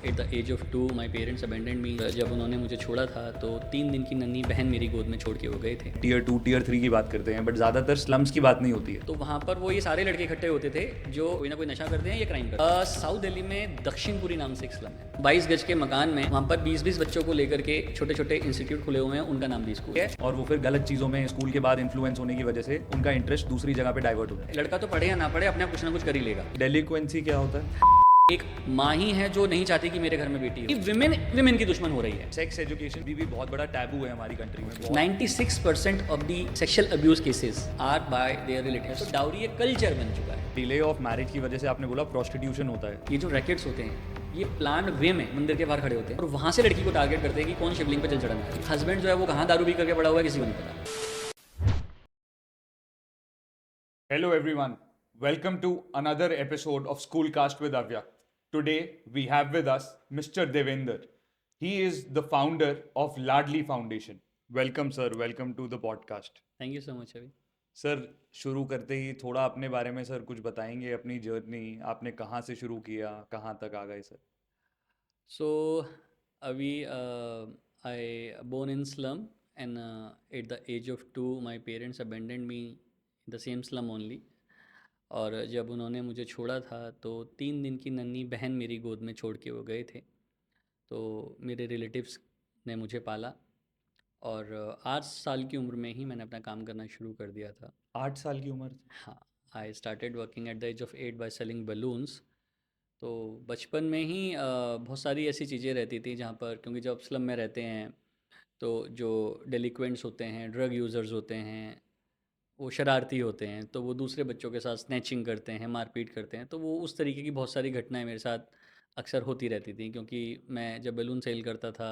Eight the age of 2 my parents abandoned me. जब उन्होंने मुझे छोड़ा था तो 3 दिन की नन्ही बहन मेरी गोद में छोड़ के वो गए थे। टीयर 2 टीयर 3 की बात करते हैं, बट ज़्यादातर स्लम्स की बात नहीं होती है। तो वहाँ पर वो ये सारे लड़के इकट्ठे होते थे जो कोई ना कोई नशा करते हैं या क्राइम करते हैं। साउथ दिल्ली में दक्षिणपुरी नाम से एक स्लम है। 22 गज के मकान में वहाँ पर 20-20 बच्चों को लेकर के छोटे छोटे इंस्टीट्यूट खुले हुए हैं, उनका नाम भी स्कूल है। और वो फिर गलत चीज़ों में स्कूल के बाद इन्फ्लुएंस होने की वजह से उनका इंटरेस्ट दूसरी जगह पे डाइवर्ट होता है। लड़का तो पढ़े या ना पढ़े अपने आप कुछ ना कुछ कर ही लेगा। डेलिक्वेंसी क्या होता है? एक माँ ही है जो नहीं चाहती कि मेरे घर में बेटी हो। विमेन विमेन की दुश्मन हो रही है। सेक्स एजुकेशन भी बहुत बड़ा टैबू है हमारी कंट्री में। 96% of the sexual abuse cases are by their relatives. तो डाउरी एक कल्चर बन चुका है। डिले ऑफ मैरिज की वजह से आपने बोला प्रोस्टिट्यूशन होता है। ये जो रैकेट्स होते हैं ये प्लान वे में मंदिर के बाहर खड़े होते हैं और वहां से लड़की को टारगेट करते हैं कि कौन शिवलिंग पे जल चढ़ाना है। हस्बैंड जो है वो कहाँ दारू पी करके पड़ा हुआ है किसी को नहीं पता। Hello everyone, welcome to another episode of Schoolcast with Avya. Today we have with us Mr. Devender. He is the founder of Ladli Foundation. Welcome sir, welcome to the podcast. Thank you so much अभी। Sir शुरू करते ही थोड़ा अपने बारे में sir कुछ बताएंगे, अपनी जर्नी आपने कहाँ से शुरू किया, कहाँ तक आ गए सर? सो अभी I born in slum and at the age of 2 my parents abandoned me in the same slum only. और जब उन्होंने मुझे छोड़ा था तो 3 दिन की नन्ही बहन मेरी गोद में छोड़ के वो गए थे। तो मेरे रिलेटिव्स ने मुझे पाला और 8 साल की उम्र में ही मैंने अपना काम करना शुरू कर दिया था। 8 साल की उम्र? हाँ, I started working at the age of 8 by selling balloons. तो बचपन में ही बहुत सारी ऐसी चीज़ें रहती थी जहाँ पर, क्योंकि जब स्लम में रहते हैं तो जो डेलिक्वेंट्स होते हैं, ड्रग यूज़र्स होते हैं, वो शरारती होते हैं, तो वो दूसरे बच्चों के साथ स्नैचिंग करते हैं, मारपीट करते हैं। तो वो उस तरीके की बहुत सारी घटनाएं मेरे साथ अक्सर होती रहती थी, क्योंकि मैं जब बैलून सेल करता था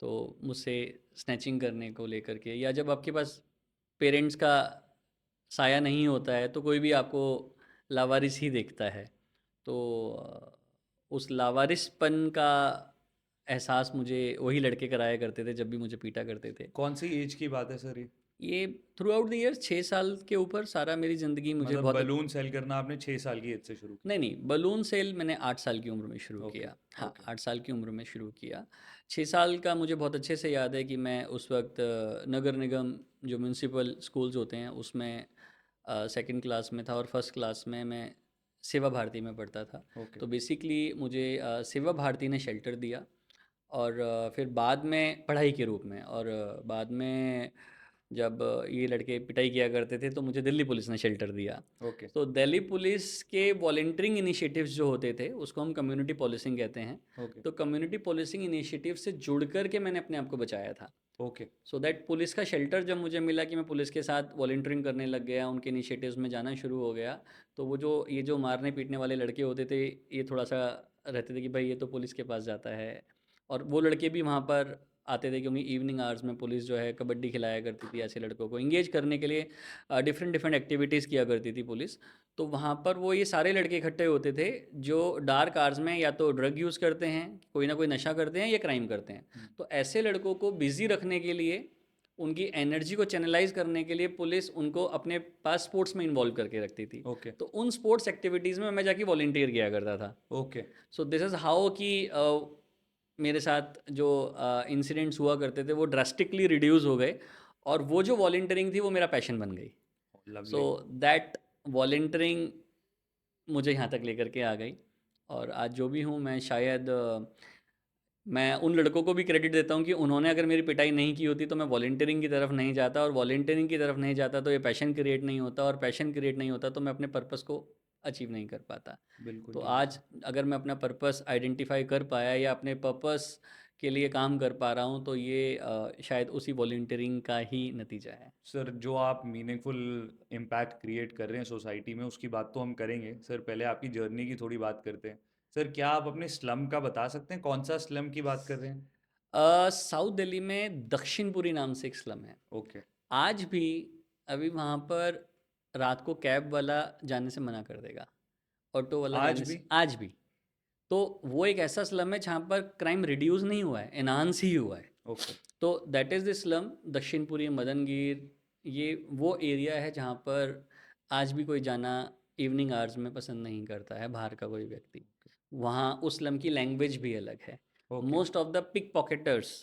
तो मुझसे स्नैचिंग करने को लेकर के, या जब आपके पास पेरेंट्स का साया नहीं होता है तो कोई भी आपको लावारिस ही देखता है। तो उस लावारिसपन का एहसास मुझे वही लड़के कराया करते थे जब भी मुझे पीटा करते थे। कौन सी एज की बात है सर ये? ये थ्रू आउट द ईयर 6 साल के ऊपर सारा मेरी ज़िंदगी मुझे मतलब बहुत। बलून सेल करना आपने 6 साल की एज से शुरू नहीं नहीं, बलून सेल मैंने 8 साल की उम्र में शुरू किया? किया। ओके हाँ, ओके। 8 साल की उम्र में शुरू किया। 6 साल का मुझे बहुत अच्छे से याद है कि मैं उस वक्त नगर निगम जो म्यूनसिपल स्कूल्स होते हैं उसमें सेकंड क्लास में था और फर्स्ट क्लास में मैं सेवा भारती में पढ़ता था। ओके तो बेसिकली मुझे सेवा भारती ने शेल्टर दिया और फिर बाद में पढ़ाई के रूप में, और बाद में जब ये लड़के पिटाई किया करते थे तो मुझे दिल्ली पुलिस ने शेल्टर दिया। ओके तो दिल्ली पुलिस के वॉलंटियरिंग इनिशिएटिव्स जो होते थे उसको हम कम्युनिटी पोलिसिंग कहते हैं। ओके तो कम्युनिटी पोलिसिंग इनिशिएटिव से जुड़ कर के मैंने अपने आप को बचाया था। ओके सो दैट पुलिस का शेल्टर जब मुझे मिला कि मैं पुलिस के साथ वॉलंटियरिंग करने लग गया, उनके इनिशिएटिव्स में जाना शुरू हो गया, तो वो जो ये जो मारने पीटने वाले लड़के होते थे ये थोड़ा सा रहते थे कि भाई ये तो पुलिस के पास जाता है। और वो लड़के भी वहाँ पर आते थे क्योंकि इवनिंग आवर्स में पुलिस जो है कबड्डी खिलाया करती थी ऐसे लड़कों को इंगेज करने के लिए। डिफरेंट डिफरेंट एक्टिविटीज़ किया करती थी पुलिस। तो वहाँ पर वो ये सारे लड़के इकट्ठे होते थे जो डार्क आवर्स में या तो ड्रग यूज़ करते हैं, कोई ना कोई नशा करते हैं या क्राइम करते हैं। तो ऐसे लड़कों को बिज़ी रखने के लिए, उनकी एनर्जी को चैनलाइज करने के लिए पुलिस उनको अपने पास स्पोर्ट्स में इन्वॉल्व करके रखती थी। ओके तो उन स्पोर्ट्स एक्टिविटीज़ में मैं जाके वॉलंटियर किया करता था। Okay so this is how कि मेरे साथ जो इंसिडेंट्स हुआ करते थे वो ड्रास्टिकली रिड्यूस हो गए और वो जो वॉलंटियरिंग थी वो मेरा पैशन बन गई। So lovely. दैट वॉलंटियरिंग मुझे यहाँ तक लेकर के आ गई। और आज जो भी हूँ मैं शायद मैं उन लड़कों को भी क्रेडिट देता हूँ कि उन्होंने अगर मेरी पिटाई नहीं की होती तो मैं वॉलंटियरिंग की तरफ नहीं जाता, और वॉलंटियरिंग की तरफ नहीं जाता तो ये पैशन क्रिएट नहीं होता, और पैशन क्रिएट नहीं होता तो मैं अपने पर्पस को अचीव नहीं कर पाता। बिल्कुल तो ठीक है आज अगर मैं अपना पर्पस आइडेंटिफाई कर पाया या अपने पर्पस के लिए काम कर पा रहा हूँ तो ये शायद उसी वॉलंटियरिंग का ही नतीजा है। सर। जो आप मीनिंगफुल इम्पैक्ट क्रिएट कर रहे हैं सोसाइटी में उसकी बात तो हम करेंगे सर, पहले आपकी जर्नी की थोड़ी बात करते हैं। सर क्या आप अपने स्लम का बता सकते हैं, कौन सा स्लम की बात कर रहे हैं? साउथ दिल्ली में दक्षिणपुरी नाम से एक स्लम है। ओके आज भी अभी वहाँ पर रात को कैब वाला जाने से मना कर देगा, ऑटो वाला आज जाने भी? से आज भी। तो वो एक ऐसा स्लम है जहाँ पर क्राइम रिड्यूस नहीं हुआ है, एनहांस ही हुआ है। ओके तो that is the slum Dakshinpuri Madangir. ये वो एरिया है जहाँ पर आज भी कोई जाना इवनिंग आवर्स में पसंद नहीं करता है, बाहर का कोई व्यक्ति। वहाँ उस स्लम की लैंग्वेज भी अलग है। Okay. Most of the pickpocketers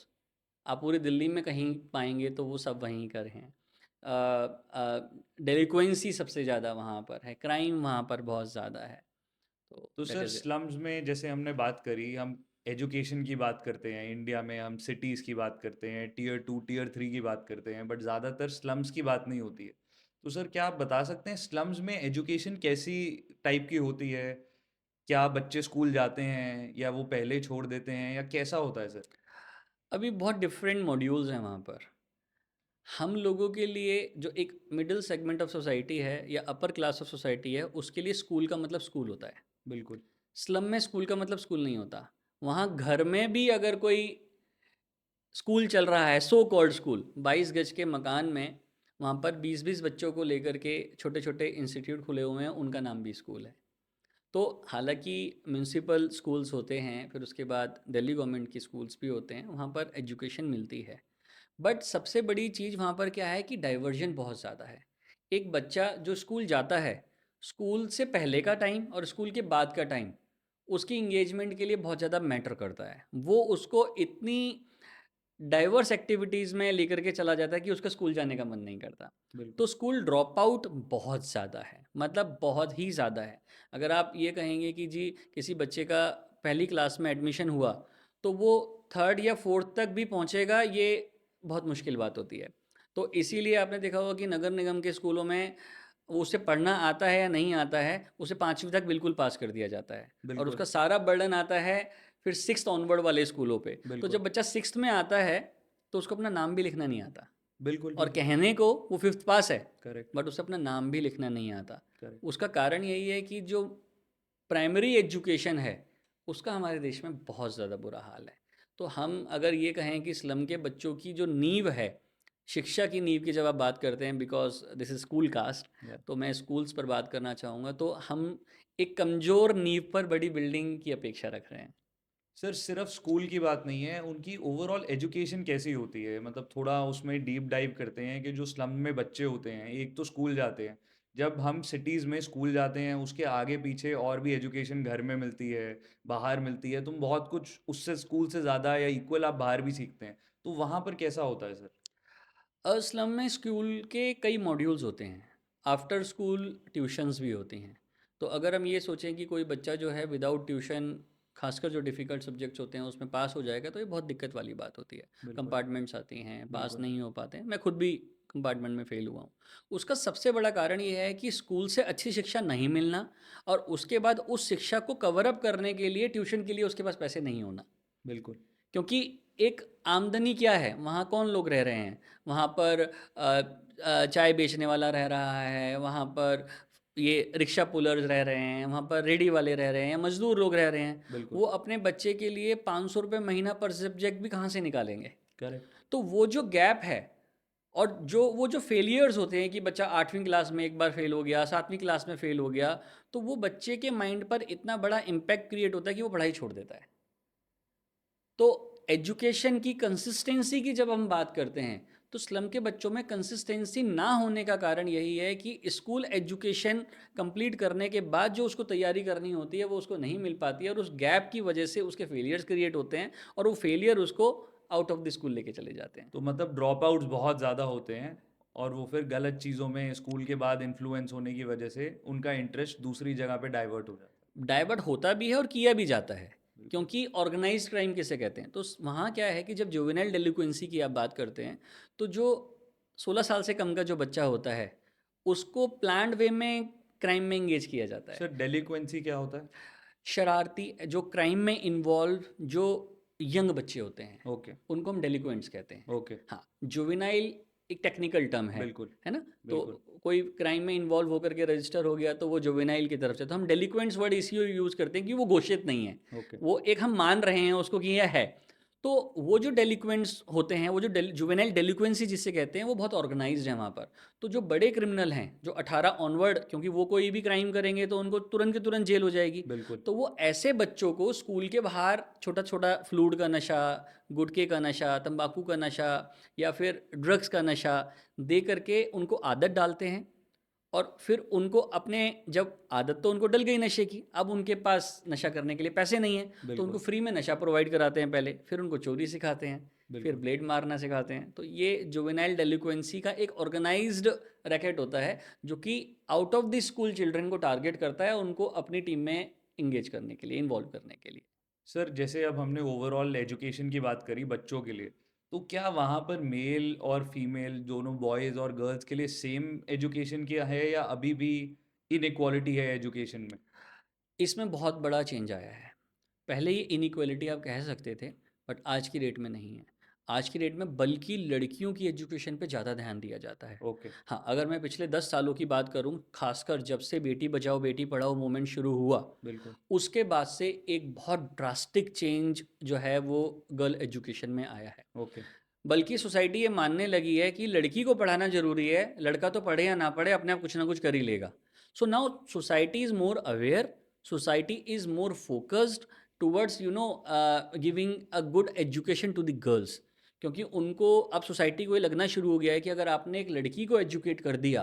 आप पूरी दिल्ली में कहीं पाएंगे तो वो सब वहीं कर हैं। डेलिक्वेंसी सबसे ज़्यादा वहाँ पर है, क्राइम वहाँ पर बहुत ज़्यादा है। तो तो that sir is it. Slums में जैसे हमने बात करी, हम एजुकेशन की बात करते हैं इंडिया में, हम सिटीज़ की बात करते हैं, टीयर 2 टीयर 3 की बात करते हैं, बट ज़्यादातर स्लम्स की बात नहीं होती है। तो सर क्या आप बता सकते हैं स्लम्स में एजुकेशन कैसी टाइप की होती है? क्या बच्चे स्कूल जाते हैं या वो पहले ही छोड़ देते हैं, या कैसा होता है सर? अभी बहुत डिफरेंट मॉड्यूल्स हैं वहाँ पर। हम लोगों के लिए जो एक मिडिल सेगमेंट ऑफ सोसाइटी है या अपर क्लास ऑफ सोसाइटी है, उसके लिए स्कूल का मतलब स्कूल होता है। बिल्कुल। स्लम में स्कूल का मतलब स्कूल नहीं होता। वहाँ घर में भी अगर कोई स्कूल चल रहा है, सो कॉल्ड स्कूल, 22 गज के मकान में, वहाँ पर 20-20 बच्चों को लेकर के छोटे छोटे इंस्टीट्यूट खुले हुए हैं, उनका नाम भी स्कूल है। तो हालांकि म्यूनसिपल स्कूल्स होते हैं, फिर उसके बाद दिल्ली गवर्नमेंट की स्कूल्स भी होते हैं, वहाँ पर एजुकेशन मिलती है। बट सबसे बड़ी चीज़ वहाँ पर क्या है कि डाइवर्जन बहुत ज़्यादा है। एक बच्चा जो स्कूल जाता है, स्कूल से पहले का टाइम और स्कूल के बाद का टाइम उसकी इंगेजमेंट के लिए बहुत ज़्यादा मैटर करता है। वो उसको इतनी डाइवर्स एक्टिविटीज़ में लेकर के चला जाता है कि उसका स्कूल जाने का मन नहीं करता। बिल्कुल। तो स्कूल ड्रॉप आउट बहुत ज़्यादा है, मतलब बहुत ही ज़्यादा है। अगर आप ये कहेंगे कि जी किसी बच्चे का पहली क्लास में एडमिशन हुआ तो वो थर्ड या फोर्थ तक भी पहुंचेगा, ये बहुत मुश्किल बात होती है। तो इसीलिए आपने देखा होगा कि नगर निगम के स्कूलों में वो उसे पढ़ना आता है या नहीं आता है, उसे 5वीं तक बिल्कुल पास कर दिया जाता है और बिल्कुल। उसका सारा बर्डन आता है फिर 6th ऑनवर्ड वाले स्कूलों पे। तो बिल्कुल। जब बच्चा 6th में आता है तो उसको अपना नाम भी लिखना नहीं आता, बिल्कुल। और बिल्कुल। कहने को वो 5th पास है, करेक्ट। बट उसे अपना नाम भी लिखना नहीं आता। करेक्ट। उसका कारण यही है कि जो प्राइमरी एजुकेशन है उसका हमारे देश में बहुत ज़्यादा बुरा हाल है। तो हम अगर ये कहें कि स्लम के बच्चों की जो नींव है, शिक्षा की नींव की जब आप बात करते हैं, because this is school caste, या तो मैं स्कूल्स पर बात करना चाहूँगा, तो हम एक कमज़ोर नींव पर बड़ी बिल्डिंग की अपेक्षा रख रहे हैं। सर सिर्फ स्कूल की बात नहीं है, उनकी ओवरऑल एजुकेशन कैसी होती है, मतलब थोड़ा उसमें डीप डाइव करते हैं कि जो स्लम में बच्चे होते हैं, एक तो स्कूल जाते हैं, जब हम सिटीज़ में स्कूल जाते हैं उसके आगे पीछे और भी एजुकेशन घर में मिलती है, बाहर मिलती है, तुम बहुत कुछ उससे स्कूल से ज़्यादा या इक्वल आप बाहर भी सीखते हैं। तो वहाँ पर कैसा होता है सर? स्लम में स्कूल के कई मॉड्यूल्स होते हैं, आफ्टर स्कूल ट्यूशन्स भी होती हैं। तो अगर हम ये सोचें कि कोई बच्चा जो है विदाउट ट्यूशन, खासकर जो डिफ़िकल्ट सब्जेक्ट्स होते हैं उसमें पास हो जाएगा, तो ये बहुत दिक्कत वाली बात होती है। बिल्कुल। कंपार्टमेंट्स आती हैं, पास बिल्कुल। नहीं हो पाते हैं। मैं खुद भी कंपार्टमेंट में फ़ेल हुआ हूँ। उसका सबसे बड़ा कारण ये है कि स्कूल से अच्छी शिक्षा नहीं मिलना, और उसके बाद उस शिक्षा को कवर अप करने के लिए ट्यूशन के लिए उसके पास पैसे नहीं होना। बिल्कुल। क्योंकि एक आमदनी क्या है, वहाँ कौन लोग रह रहे हैं, वहाँ पर चाय बेचने वाला रह रहा है, वहाँ पर ये रिक्शा पुलर्स रह रहे हैं, वहाँ पर रेडी वाले रह रहे हैं, या मजदूर लोग रह रहे हैं। बिल्कुल। वो अपने बच्चे के लिए 500 रुपये महीना पर सब्जेक्ट भी कहाँ से निकालेंगे? करेक्ट। तो वो जो गैप है, और वो जो फेलियर्स होते हैं कि बच्चा 8वीं क्लास में एक बार फेल हो गया, 7वीं क्लास में फेल हो गया, तो वो बच्चे के माइंड पर इतना बड़ा इम्पैक्ट क्रिएट होता है कि वो पढ़ाई छोड़ देता है। तो एजुकेशन की कंसिस्टेंसी की जब हम बात करते हैं, तो स्लम के बच्चों में कंसिस्टेंसी ना होने का कारण यही है कि स्कूल एजुकेशन कंप्लीट करने के बाद जो उसको तैयारी करनी होती है वो उसको नहीं मिल पाती है, और उस गैप की वजह से उसके फेलियर्स क्रिएट होते हैं, और वो फेलियर उसको आउट ऑफ द स्कूल लेके चले जाते हैं। तो मतलब ड्रॉप आउट्स बहुत ज़्यादा होते हैं, और वो फिर गलत चीज़ों में स्कूल के बाद इन्फ्लुएंस होने की वजह से उनका इंटरेस्ट दूसरी जगह पे डाइवर्ट हो जाता डाइवर्ट होता भी है और किया भी जाता है, है। बिल्कुल। क्योंकि ऑर्गेनाइज्ड क्राइम किसे कहते हैं। तो वहाँ क्या है कि जब जुवेनाइल डेलिक्वेंसी की आप बात करते हैं, तो जो 16 साल से कम का जो बच्चा होता है उसको प्लान्ड वे में क्राइम में इंगेज किया जाता है। सर डेलिक्वेंसी क्या होता है? शरारती जो क्राइम में इन्वॉल्व जो यंग बच्चे होते हैं ओके। उनको हम डेलिक्वेंट्स कहते हैं। ओके। हाँ, जुवेनाइल एक टेक्निकल टर्म बिल्कुल। है ना? तो बिल्कुल। कोई क्राइम में इन्वॉल्व होकर के रजिस्टर हो गया तो वो जुवेनाइल की तरफ से, तो हम डेलिक्वेंट्स वर्ड इसलिए यूज़ करते हैं कि वो घोषित नहीं है, ओके। वो एक हम मान रहे हैं उसको कि यह है। तो वो जो डेलिक्वेंट्स होते हैं, वो जो जुवेनाइल डेलिक्वेंसी जिससे कहते हैं, वो बहुत ऑर्गेनाइज्ड है वहाँ पर। तो जो बड़े क्रिमिनल हैं जो 18 ऑनवर्ड, क्योंकि वो कोई भी क्राइम करेंगे तो उनको तुरंत की तुरंत जेल हो जाएगी, बिल्कुल। तो वो ऐसे बच्चों को स्कूल के बाहर छोटा छोटा फ्लूड का नशा, गुटखे का नशा, तंबाकू का नशा, या फिर ड्रग्स का नशा दे करके उनको आदत डालते हैं, और फिर उनको अपने जब आदत तो उनको डल गई नशे की, अब उनके पास नशा करने के लिए पैसे नहीं है, तो उनको बिल्कुल फ्री में नशा प्रोवाइड कराते हैं पहले, फिर उनको चोरी सिखाते हैं, फिर बिल्कुल ब्लेड मारना सिखाते हैं। तो ये जुवेनाइल डेलिक्वेंसी का एक ऑर्गेनाइज्ड रैकेट होता है, जो कि out of the school children को टारगेट करता है, उनको अपनी टीम में इंगेज करने के लिए, इन्वॉल्व करने के लिए। सर, जैसे अब हमने ओवरऑल एजुकेशन की बात करी बच्चों के लिए, तो क्या वहाँ पर मेल और फीमेल दोनों बॉयज़ और गर्ल्स के लिए सेम एजुकेशन किया है या अभी भी इनइक्वालिटी है एजुकेशन में? इसमें बहुत बड़ा चेंज आया है। पहले ये इनइक्वालिटी आप कह सकते थे, बट आज की डेट में नहीं है। आज की डेट में बल्कि लड़कियों की एजुकेशन पे ज़्यादा ध्यान दिया जाता है। ओके। हाँ, अगर मैं पिछले 10 सालों की बात करूँ, खासकर जब से बेटी बचाओ बेटी पढ़ाओ मूवमेंट शुरू हुआ, बिल्कुल। उसके बाद से एक बहुत ड्रास्टिक चेंज जो है वो गर्ल एजुकेशन में आया है। ओके। बल्कि सोसाइटी ये मानने लगी है कि लड़की को पढ़ाना ज़रूरी है, लड़का तो पढ़े या ना पढ़े अपने आप कुछ ना कुछ कर ही लेगा। So now society is more aware, society is more focused towards giving a good education to the girls. क्योंकि उनको अब सोसाइटी को ये लगना शुरू हो गया है कि अगर आपने एक लड़की को एजुकेट कर दिया,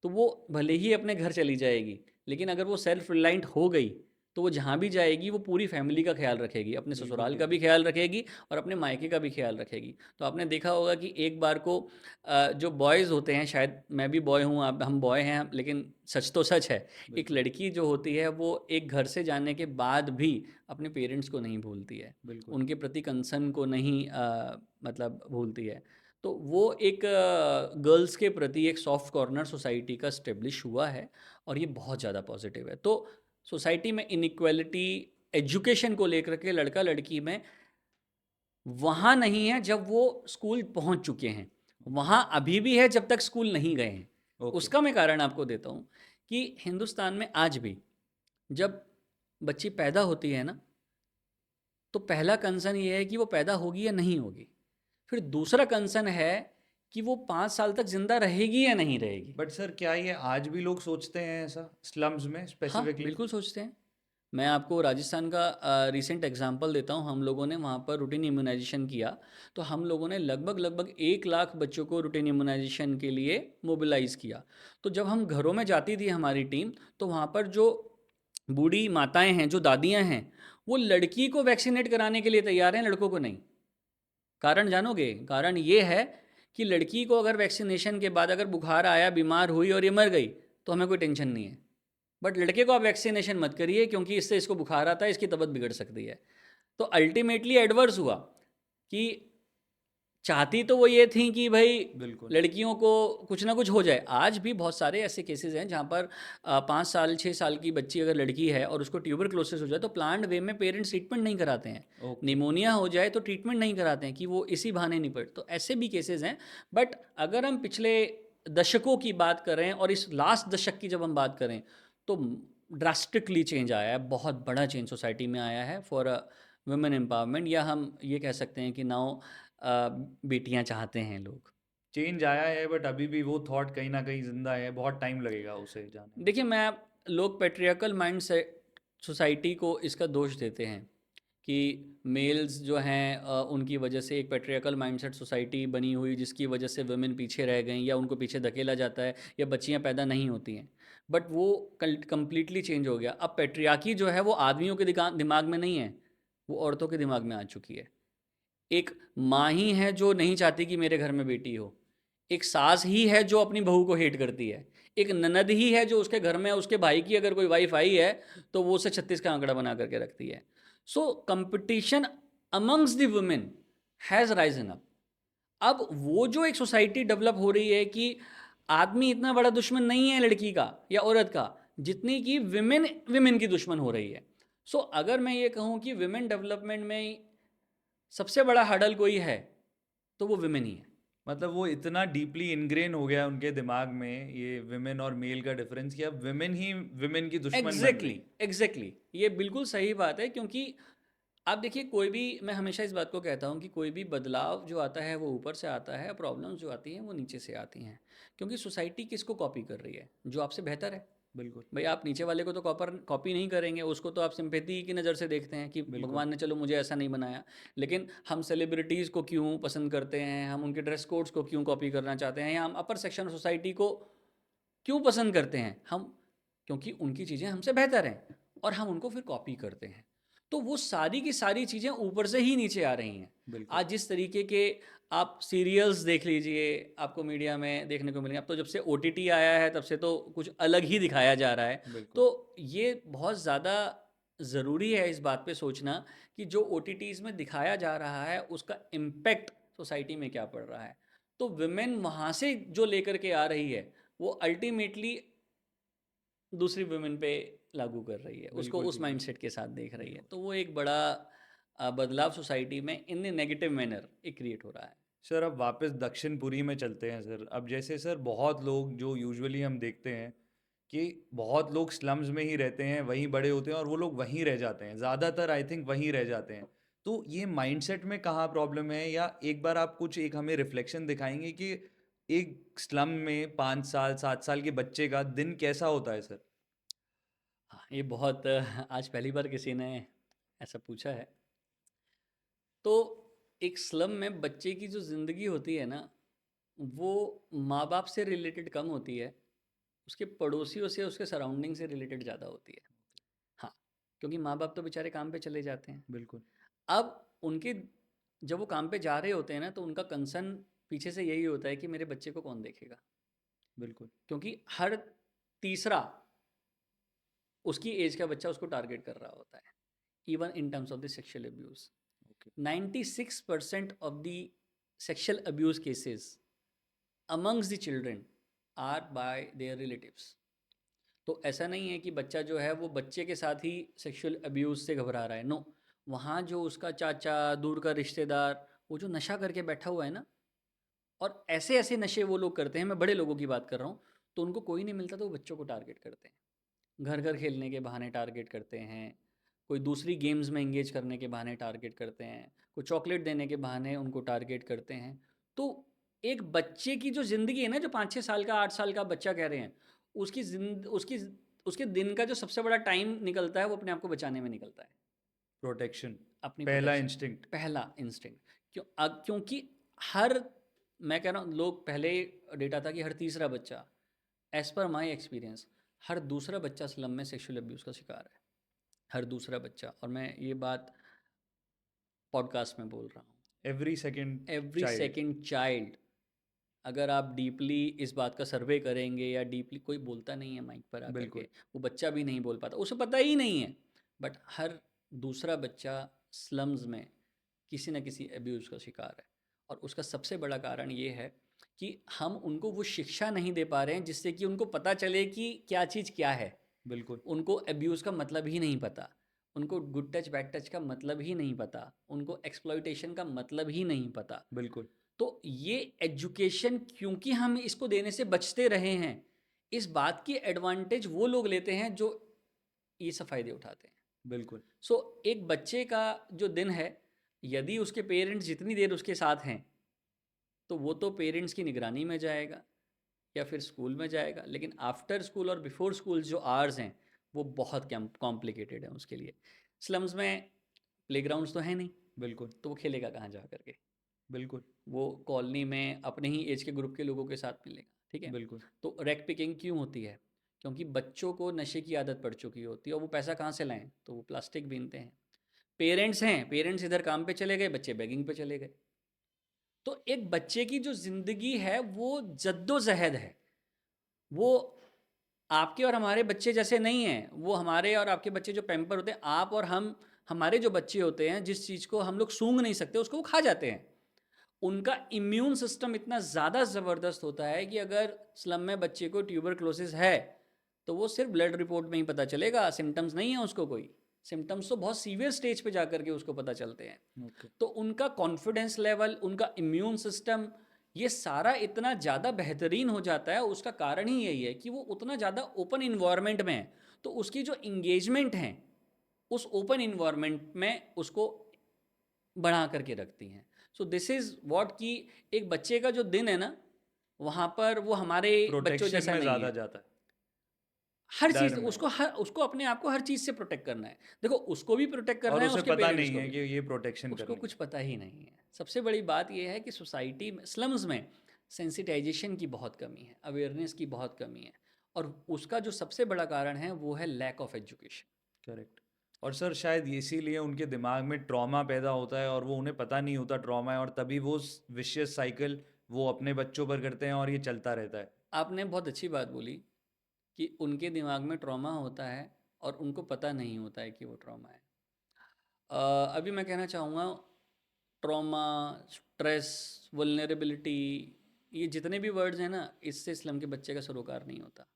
तो वो भले ही अपने घर चली जाएगी, लेकिन अगर वो सेल्फ रिलायंट हो गई, तो वो जहाँ भी जाएगी वो पूरी फैमिली का ख्याल रखेगी, अपने बिल्कुल ससुराल का ठीक भी है। ख्याल रखेगी और अपने मायके का भी ख्याल रखेगी। तो आपने देखा होगा कि एक बार को जो बॉयज़ होते हैं, शायद मैं भी बॉय हूँ, आप हम बॉय हैं, लेकिन सच तो सच है, एक बिल्कुल लड़की जो होती है वो एक घर से जाने के बाद भी अपने पेरेंट्स को नहीं भूलती है, बिल्कुल। उनके प्रति कंसर्न को नहीं मतलब भूलती है। तो वो एक गर्ल्स के प्रति एक सॉफ्ट कॉर्नर सोसाइटी का स्टेब्लिश हुआ है, और ये बहुत ज़्यादा पॉजिटिव है। तो सोसाइटी में इनइक्वालिटी एजुकेशन को लेकर के लड़का लड़की में वहाँ नहीं है जब वो स्कूल पहुँच चुके हैं, वहाँ अभी भी है जब तक स्कूल नहीं गए हैं। ओके। उसका मैं कारण आपको देता हूँ कि हिंदुस्तान में आज भी जब बच्ची पैदा होती है ना, तो पहला कंसर्न ये है कि वो पैदा होगी या नहीं होगी। फिर दूसरा कंसर्न है कि वो 5 साल तक जिंदा रहेगी या नहीं रहेगी। बट सर, क्या ये आज भी लोग सोचते हैं ऐसा स्लम्स में हाँ, स्पेसिफिकली? बिल्कुल सोचते हैं। मैं आपको राजस्थान का रीसेंट एग्जांपल देता हूँ। हम लोगों ने वहाँ पर रूटीन इम्यूनाइजेशन किया, तो हम लोगों ने लगभग लगभग 1 लाख बच्चों को रूटीन इम्यूनाइजेशन के लिए मोबिलाइज़ किया। तो जब हम घरों में जाती थी हमारी टीम, तो वहाँ पर जो बूढ़ी माताएं हैं, जो दादियाँ हैं, वो लड़की को वैक्सीनेट कराने के लिए तैयार हैं, लड़कों को नहीं। कारण जानोगे? कारण ये है कि लड़की को अगर वैक्सीनेशन के बाद अगर बुखार आया, बीमार हुई और ये मर गई, तो हमें कोई टेंशन नहीं है। बट लड़के को आप वैक्सीनेशन मत करिए, क्योंकि इससे इसको बुखार आता है, इसकी तबीयत बिगड़ सकती है। तो अल्टीमेटली एडवर्स हुआ कि चाहती तो वो ये थी कि भाई बिल्कुल। लड़कियों को कुछ ना कुछ हो जाए। आज भी बहुत सारे ऐसे केसेस हैं जहाँ पर 5 साल 6 साल की बच्ची अगर लड़की है और उसको ट्यूबरक्लोसिस हो जाए, तो प्लान्ड वे में पेरेंट्स ट्रीटमेंट नहीं कराते हैं। ओके। निमोनिया हो जाए तो ट्रीटमेंट नहीं कराते हैं कि वो इसी बहाने निपट। तो ऐसे भी केसेस हैं। बट अगर हम पिछले दशकों की बात करें और इस लास्ट दशक की जब हम बात करें, तो ड्रास्टिकली चेंज आया है, बहुत बड़ा चेंज सोसाइटी में आया है फॉर वुमेन एम्पावरमेंट, या हम ये कह सकते हैं कि नाउ बेटियां चाहते हैं लोग। चेंज आया है बट अभी भी वो थॉट कहीं ना कहीं जिंदा है, बहुत टाइम लगेगा उसे जाने में। देखिए, मैं लोग पेट्रियार्कल माइंड से सोसाइटी को इसका दोष देते हैं कि मेल्स जो हैं उनकी वजह से एक पेट्रियार्कल माइंडसेट सोसाइटी बनी हुई, जिसकी वजह से वुमेन पीछे रह गई या उनको पीछे धकेला जाता है या बच्चियां पैदा नहीं होती हैं। बट वो कम्प्लीटली चेंज हो गया। अब पेट्रियार्की जो है वो आदमियों के दिमाग में नहीं है, वो औरतों के दिमाग में आ चुकी है। एक माँ ही है जो नहीं चाहती कि मेरे घर में बेटी हो, एक सास ही है जो अपनी बहू को हेट करती है, एक ननद ही है जो उसके घर में उसके भाई की अगर कोई वाइफ आई है तो वो उसे 36 का आंकड़ा बना करके रखती है। So competition amongst the women has Ryzen up. अब वो जो एक सोसाइटी डेवलप हो रही है कि आदमी इतना बड़ा दुश्मन नहीं है लड़की का या औरत का, जितनी कि विमेन विमेन की दुश्मन हो रही है। सो अगर मैं ये कहूँ कि विमेन डेवलपमेंट में सबसे बड़ा हर्डल कोई है, तो वो विमेन ही है। मतलब वो इतना डीपली इनग्रेन हो गया उनके दिमाग में ये विमेन और मेल का डिफरेंस कि अब विमेन ही विमेन की दुश्मन बन एग्जैक्टली गई। एग्जैक्टली, ये बिल्कुल सही बात है। क्योंकि आप देखिए, कोई भी, मैं हमेशा इस बात को कहता हूँ कि कोई भी बदलाव जो आता है वो ऊपर से आता है, प्रॉब्लम्स जो आती हैं वो नीचे से आती हैं। क्योंकि सोसाइटी किसको कॉपी कर रही है? जो आपसे बेहतर है। बिल्कुल। भाई, आप नीचे वाले को तो कॉपी नहीं करेंगे, उसको तो आप सिंपैथी की नज़र से देखते हैं कि बिल्कुल। भगवान ने चलो मुझे ऐसा नहीं बनाया। लेकिन हम सेलिब्रिटीज़ को क्यों पसंद करते हैं, हम उनके ड्रेस कोड्स को क्यों कॉपी करना चाहते हैं, या हम अपर सेक्शन ऑफ सोसाइटी को क्यों पसंद करते हैं हम? क्योंकि उनकी चीज़ें हमसे बेहतर हैं और हम उनको फिर कॉपी करते हैं। तो वो सारी की सारी चीज़ें ऊपर से ही नीचे आ रही हैं। बिल्कुल। आज जिस तरीके के आप सीरियल्स देख लीजिए, आपको मीडिया में देखने को मिलेंगे। अब तो जब से ओटीटी आया है तब से तो कुछ अलग ही दिखाया जा रहा है। बिल्कुल। तो ये बहुत ज़्यादा ज़रूरी है इस बात पे सोचना कि जो ओटीटीज़ में दिखाया जा रहा है उसका इम्पैक्ट सोसाइटी में क्या पड़ रहा है। तो विमेन वहाँ से जो लेकर के आ रही है वो अल्टीमेटली दूसरी वुमेन पे लागू कर रही है, उसको बिल्कुल, उस बिल्कुल, माइंडसेट के साथ देख रही है। बिल्कुल। तो वो एक बड़ा बदलाव सोसाइटी में इन नेगेटिव मैनर एक क्रिएट हो रहा है। सर अब वापस दक्षिणपुरी में चलते हैं सर। अब जैसे सर बहुत लोग जो यूजुअली हम देखते हैं कि बहुत लोग स्लम्स में ही रहते हैं, वहीं बड़े होते हैं और वो लोग वहीं रह जाते हैं। ज़्यादातर आई थिंक वहीं रह जाते हैं। तो ये माइंडसेट में कहाँ प्रॉब्लम है, या एक बार आप कुछ एक हमें रिफ्लेक्शन दिखाएंगे कि एक स्लम में 5 साल 7 साल के बच्चे का दिन कैसा होता है सर? हाँ, ये बहुत आज पहली बार किसी ने ऐसा पूछा है। तो एक स्लम में बच्चे की जो ज़िंदगी होती है ना, वो माँ बाप से रिलेटेड कम होती है, उसके पड़ोसियों से, उसके सराउंडिंग से रिलेटेड ज़्यादा होती है। हाँ, क्योंकि माँ बाप तो बेचारे काम पे चले जाते हैं। बिल्कुल। अब उनके जब वो काम पे जा रहे होते हैं ना, तो उनका कंसर्न पीछे से यही होता है कि मेरे बच्चे को कौन देखेगा। बिल्कुल। क्योंकि हर तीसरा उसकी एज का बच्चा उसको टारगेट कर रहा होता है, even in terms of the sexual abuse. Okay. 96% of the sexual abuse cases amongst the children are by their relatives. तो ऐसा नहीं है कि बच्चा जो है वो बच्चे के साथ ही सेक्सुअल अब्यूज़ से घबरा रहा है। नो, वहाँ जो उसका चाचा, दूर का रिश्तेदार, वो जो नशा करके बैठा हुआ है ना, और ऐसे ऐसे नशे वो लोग करते हैं, मैं बड़े लोगों की बात कर रहा हूँ, तो उनको कोई नहीं मिलता तो वो बच्चों को टारगेट करते हैं। घर घर खेलने के बहाने टारगेट करते हैं, कोई दूसरी गेम्स में इंगेज करने के बहाने टारगेट करते हैं, कोई चॉकलेट देने के बहाने उनको टारगेट करते हैं। तो एक बच्चे की जो ज़िंदगी है ना, जो 5-6 साल का, 8 साल का बच्चा कह रहे हैं, उसकी उसकी उसके दिन का जो सबसे बड़ा टाइम निकलता है वो अपने आप को बचाने में निकलता है। प्रोटेक्शन। अपनी पहला प्रोटेक्शन, इंस्टिंक्ट। पहला इंस्टिंक्ट। क्योंकि हर, मैं कह रहा हूँ, लोग पहले डेटा था कि हर तीसरा बच्चा, एज पर माई एक्सपीरियंस, हर दूसरा बच्चा स्लम में सेक्सुअल अब्यूज़ का शिकार है। हर दूसरा बच्चा, और मैं ये बात पॉडकास्ट में बोल रहा हूँ। Every second every child. Second child. अगर आप डीपली इस बात का सर्वे करेंगे, या डीपली, कोई बोलता नहीं है माइक पर आकर के, बिल्कुल। वो बच्चा भी नहीं बोल पाता, उसे पता ही नहीं है, बट हर दूसरा बच्चा स्लम्स में किसी न किसी अब्यूज़ का शिकार है। और उसका सबसे बड़ा कारण ये है कि हम उनको वो शिक्षा नहीं दे पा रहे हैं जिससे कि उनको पता चले कि क्या चीज़ क्या है। बिल्कुल। उनको अब्यूज़ का मतलब ही नहीं पता, उनको गुड टच बैड टच का मतलब ही नहीं पता, उनको एक्सप्लॉइटेशन का मतलब ही नहीं पता। बिल्कुल। तो ये एजुकेशन, क्योंकि हम इसको देने से बचते रहे हैं, इस बात की एडवांटेज वो लोग लेते हैं जो ये सब फ़ायदे उठाते हैं। बिल्कुल। सो एक बच्चे का जो दिन है, यदि उसके पेरेंट्स जितनी देर उसके साथ हैं, तो वो तो पेरेंट्स की निगरानी में जाएगा या फिर स्कूल में जाएगा। लेकिन आफ्टर स्कूल और बिफोर स्कूल जो आवर्स हैं, वो बहुत कॉम्प्लिकेटेड हैं उसके लिए। स्लम्स में प्लेग्राउंड्स तो हैं नहीं, बिल्कुल। तो वो खेलेगा कहाँ जा करके? बिल्कुल। वो कॉलोनी में अपने ही एज के ग्रुप के लोगों के साथ मिलेगा, ठीक है? बिल्कुल। तो रैक पिकिंग क्यों होती है? क्योंकि बच्चों को नशे की आदत पड़ चुकी होती है, और वो पैसा कहाँ से लाएं? तो वो प्लास्टिक बीनते हैं। पेरेंट्स हैं, पेरेंट्स इधर काम पे चले गए, बच्चे बेगिंग पे चले गए। तो एक बच्चे की जो ज़िंदगी है वो जद्दोजहद है। वो आपके और हमारे बच्चे जैसे नहीं हैं। वो हमारे और आपके बच्चे जो पैम्पर होते हैं, आप और हम, हमारे जो बच्चे होते हैं, जिस चीज़ को हम लोग सूंघ नहीं सकते उसको वो खा जाते हैं। उनका इम्यून सिस्टम इतना ज़्यादा ज़बरदस्त होता है कि अगर स्लम में बच्चे को ट्यूबरक्लोसिस है, तो वो सिर्फ ब्लड रिपोर्ट में ही पता चलेगा, सिम्टम्स नहीं है उसको कोई। सिम्टम्स तो बहुत सीवियर स्टेज पे जाकर के उसको पता चलते हैं। ओके। तो उनका कॉन्फिडेंस लेवल, उनका इम्यून सिस्टम, ये सारा इतना ज़्यादा बेहतरीन हो जाता है। उसका कारण ही यही है कि वो उतना ज़्यादा ओपन इन्वायरमेंट में है, तो उसकी जो इंगेजमेंट है उस ओपन इन्वायरमेंट में उसको बढ़ा करके रखती हैं। सो दिस इज़ व्हाट, कि एक बच्चे का जो दिन है ना, वहाँ पर वो हमारे बच्चों प्रोटेक्शन जैसा में नहीं ज़्यादा है। जाता है। हर डर चीज़ में। उसको अपने आप को हर चीज़ से प्रोटेक्ट करना है। देखो, उसको भी प्रोटेक्ट करना और है, उसे उसके पता पेरेंट्स नहीं को है भी। कि ये प्रोटेक्शन कर उसको रही कुछ है। पता ही नहीं है। सबसे बड़ी बात यह है कि सोसाइटी में, स्लम्स में सेंसिटाइजेशन की बहुत कमी है, अवेयरनेस की बहुत कमी है। और उसका जो सबसे बड़ा कारण है वो है लैक ऑफ एजुकेशन। करेक्ट। और सर शायद इसीलिए उनके दिमाग में ट्रॉमा पैदा होता है और वो उन्हें पता नहीं होता ट्रॉमा है, और तभी वो विशियस साइकिल वो अपने बच्चों पर करते हैं और ये चलता रहता है। आपने बहुत अच्छी बात बोली कि उनके दिमाग में ट्रॉमा होता है और उनको पता नहीं होता है कि वो ट्रॉमा है। अभी मैं कहना चाहूँगा, ट्रॉमा, स्ट्रेस, वल्नरेबिलिटी, ये जितने भी वर्ड्स हैं ना, इससे स्लम के बच्चे का सरोकार नहीं होता।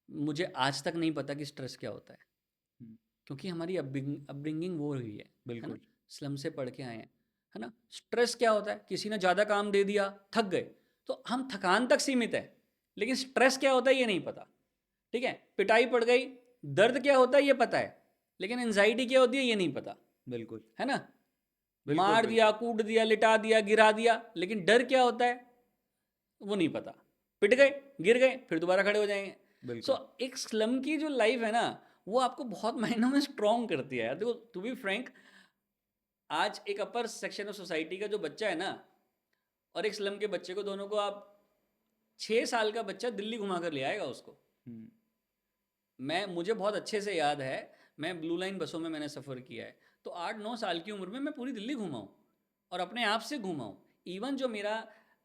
मुझे आज तक नहीं पता कि स्ट्रेस क्या होता है, हम्म, क्योंकि हमारी अपब्रिंगिंग वो हुई है ना, बिल्कुल। स्लम से पढ़ के आए हैं, है ना। स्ट्रेस क्या होता है, किसी ने ज़्यादा काम दे दिया, थक गए, तो हम थकान तक सीमित है, लेकिन स्ट्रेस क्या होता है ये नहीं पता। ठीक है, पिटाई पड़ गई, दर्द क्या होता है ये पता है, लेकिन एनजाइटी क्या होती है ये नहीं पता, बिल्कुल है ना। बिल्कुल मार दिया, बिल्कुल कूट दिया, लिटा दिया, गिरा दिया, लेकिन डर क्या होता है वो नहीं पता। पिट गए, गिर गए, फिर दोबारा खड़े हो जाएंगे। सो बिल्कुल। एक स्लम की जो लाइफ है ना, वो आपको बहुत मायनों में स्ट्रॉन्ग करती है यार। देखो, टू बी फ्रैंक, आज एक अपर सेक्शन ऑफ सोसाइटी का जो बच्चा है ना, और एक स्लम के बच्चे को, दोनों को आप, 6 साल का बच्चा दिल्ली घुमा कर ले आएगा उसको। हम्म, मुझे बहुत अच्छे से याद है, मैं ब्लू लाइन बसों में मैंने सफ़र किया है, तो 8-9 साल की उम्र में मैं पूरी दिल्ली घूमा हूँ और अपने आप से घूमा हूँ। इवन जो मेरा,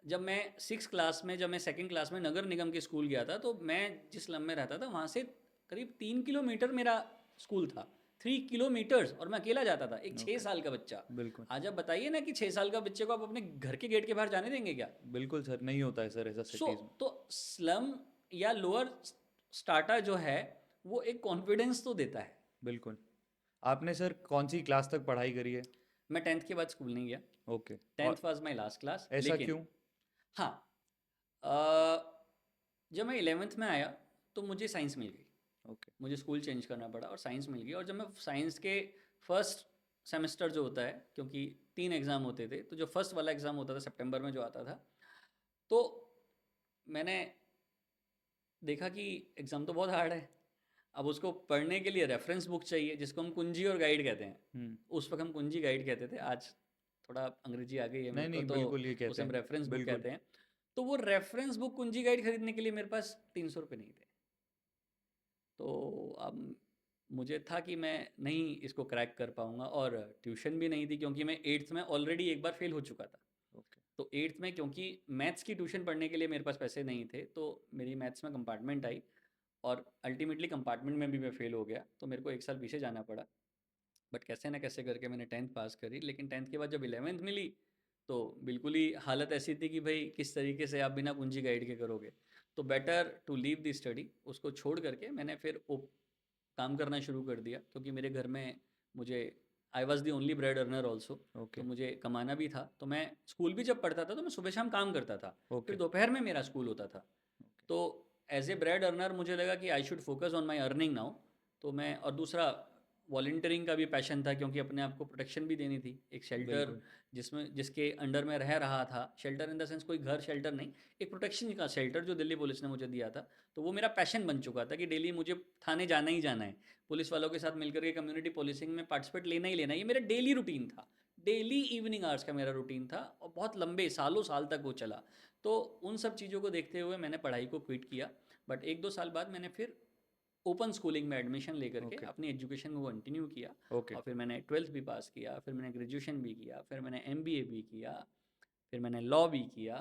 जब मैं 6 क्लास में, जब मैं 2nd क्लास में नगर निगम के स्कूल गया था, तो मैं जिस स्लम में रहता था वहाँ से करीब 3 किलोमीटर मेरा स्कूल था, 3 किलोमीटर्स, और मैं अकेला जाता था, एक छः ओके। साल का बच्चा। बिल्कुल आज आप बताइए ना कि 6 साल का बच्चे को आप अपने घर के गेट के बाहर जाने देंगे क्या? बिल्कुल सर, नहीं होता है सर ऐसा सो सिटीज़ में। तो स्लम या लोअर स्टाटा जो है, वो एक कॉन्फिडेंस तो देता है। बिल्कुल। आपने सर कौन सी क्लास तक पढ़ाई करी है? मैं 10th के बाद स्कूल नहीं गया, ओके। 10th और वॉज माई लास्ट क्लास, ऐसा लेकिन क्यों? हाँ, जब मैं 11th में आया तो मुझे साइंस मिल गई, ओके। मुझे स्कूल चेंज करना पड़ा और साइंस मिल गई। और जब मैं साइंस के फर्स्ट सेमेस्टर जो होता है, क्योंकि 3 एग्ज़ाम होते थे, तो जो फर्स्ट वाला एग्ज़ाम होता था सितंबर में जो आता था, तो मैंने देखा कि एग्ज़ाम तो बहुत हार्ड है। अब उसको पढ़ने के लिए रेफरेंस बुक चाहिए, जिसको हम कुंजी और गाइड कहते हैं। हम्म। उस वक्त हम कुंजी गाइड कहते थे, आज थोड़ा अंग्रेजी आ गई है नहीं मेरे को, नहीं, तो बिल्कुल ये कहते उसे हम हैं। रेफरेंस बुक बिल्कुल। कहते हैं। तो वो रेफरेंस बुक कुंजी गाइड खरीदने के लिए मेरे पास 300 रुपये नहीं थे। तो अब मुझे था कि मैं नहीं इसको क्रैक कर पाऊंगा, और ट्यूशन भी नहीं थी, क्योंकि मैं 8th में ऑलरेडी एक बार फेल हो चुका था। ओके। तो 8th में क्योंकि मैथ्स की ट्यूशन पढ़ने के लिए मेरे पास पैसे नहीं थे, तो मेरी मैथ्स में कंपार्टमेंट आई, और अल्टीमेटली कंपार्टमेंट में भी मैं फ़ेल हो गया, तो मेरे को 1 साल पीछे जाना पड़ा। बट कैसे ना कैसे करके मैंने 10th पास करी, लेकिन 10th के बाद जब 11th मिली, तो बिल्कुल ही हालत ऐसी थी कि भाई किस तरीके से आप बिना कुंजी गाइड के करोगे। तो better to leave the study, उसको छोड़ करके मैंने फिर काम करना शुरू कर दिया, क्योंकि मेरे घर में मुझे, I was the only bread earner also, तो ओके। मुझे कमाना भी था। तो मैं स्कूल भी जब पढ़ता था तो मैं सुबह शाम काम करता था, फिर ओके। दोपहर में मेरा स्कूल होता था। ओके। तो एज ए ब्रेड अर्नर मुझे लगा कि I should focus on my earning now. तो मैं, और दूसरा वॉल्टियरिंग का भी पैशन था, क्योंकि अपने आप को प्रोटेक्शन भी देनी थी। एक शेल्टर बिल्कुल। जिसके अंडर में रह रहा था, शेल्टर इन द सेंस कोई घर शेल्टर नहीं, एक प्रोटेक्शन का शेल्टर जो दिल्ली पुलिस ने मुझे दिया था, तो वो मेरा पैशन बन चुका था कि डेली मुझे थाने जाना ही जाना है, पुलिस वालों के साथ मिलकर के कम्युनिटी पुलिसिंग में पार्टिसिपेट लेना ही लेना है। ये मेरा डेली रूटीन था, डेली इवनिंग आवर्स का मेरा रूटीन था, और बहुत लंबे सालों साल तक वो चला। तो उन सब चीज़ों को देखते हुए मैंने पढ़ाई को क्विट किया। बट 1-2 साल बाद मैंने फिर ओपन स्कूलिंग में एडमिशन लेकर के ओके। अपनी एजुकेशन को कंटिन्यू किया, ओके। और फिर मैंने 12th भी पास किया, फिर मैंने ग्रेजुएशन भी किया, फिर मैंने एमबीए भी किया, फिर मैंने लॉ भी किया,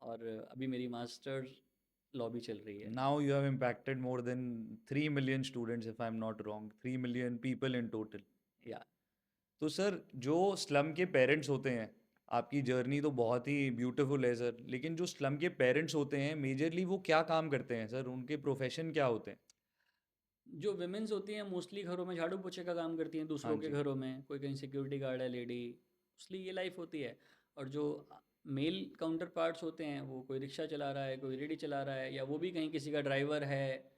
और अभी मेरी मास्टर्स लॉ भी चल रही है। Now you have impacted more than 3 million students, if I'm not wrong. 3 million people in total. या तो सर जो स्लम के पेरेंट्स होते हैं, आपकी जर्नी तो बहुत ही ब्यूटीफुल है सर, लेकिन जो स्लम के पेरेंट्स होते हैं मेजरली वो क्या काम करते हैं सर, उनके प्रोफेशन क्या होते हैं? जो विमेंस होती हैं मोस्टली घरों में झाड़ू पोछे का काम करती हैं, हाँ दूसरों के जी। घरों में, कोई कहीं सिक्योरिटी गार्ड है लेडी, मोस्टली ये लाइफ होती है। और जो मेल काउंटर पार्ट्स होते हैं, वो कोई रिक्शा चला रहा है, कोई रेडी चला रहा है, या वो भी कहीं किसी का ड्राइवर है।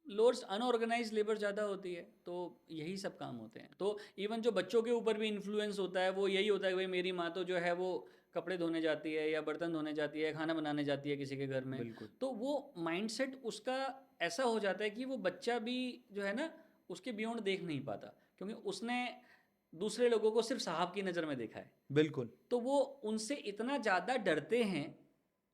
लोअर्स अनऑर्गेनाइज लेबर ज़्यादा होती है, तो यही सब काम होते हैं। तो इवन जो बच्चों के ऊपर भी इन्फ्लुएंस होता है, वो यही होता है कि भाई मेरी माँ तो जो है वो कपड़े धोने जाती है, या बर्तन धोने जाती है, खाना बनाने जाती है किसी के घर में। बिल्कुल। तो वो माइंडसेट उसका ऐसा हो जाता है कि वो बच्चा भी जो है ना, उसके बियॉन्ड देख नहीं पाता, क्योंकि उसने दूसरे लोगों को सिर्फ साहब की नज़र में देखा है। बिल्कुल। तो वो उनसे इतना ज़्यादा डरते हैं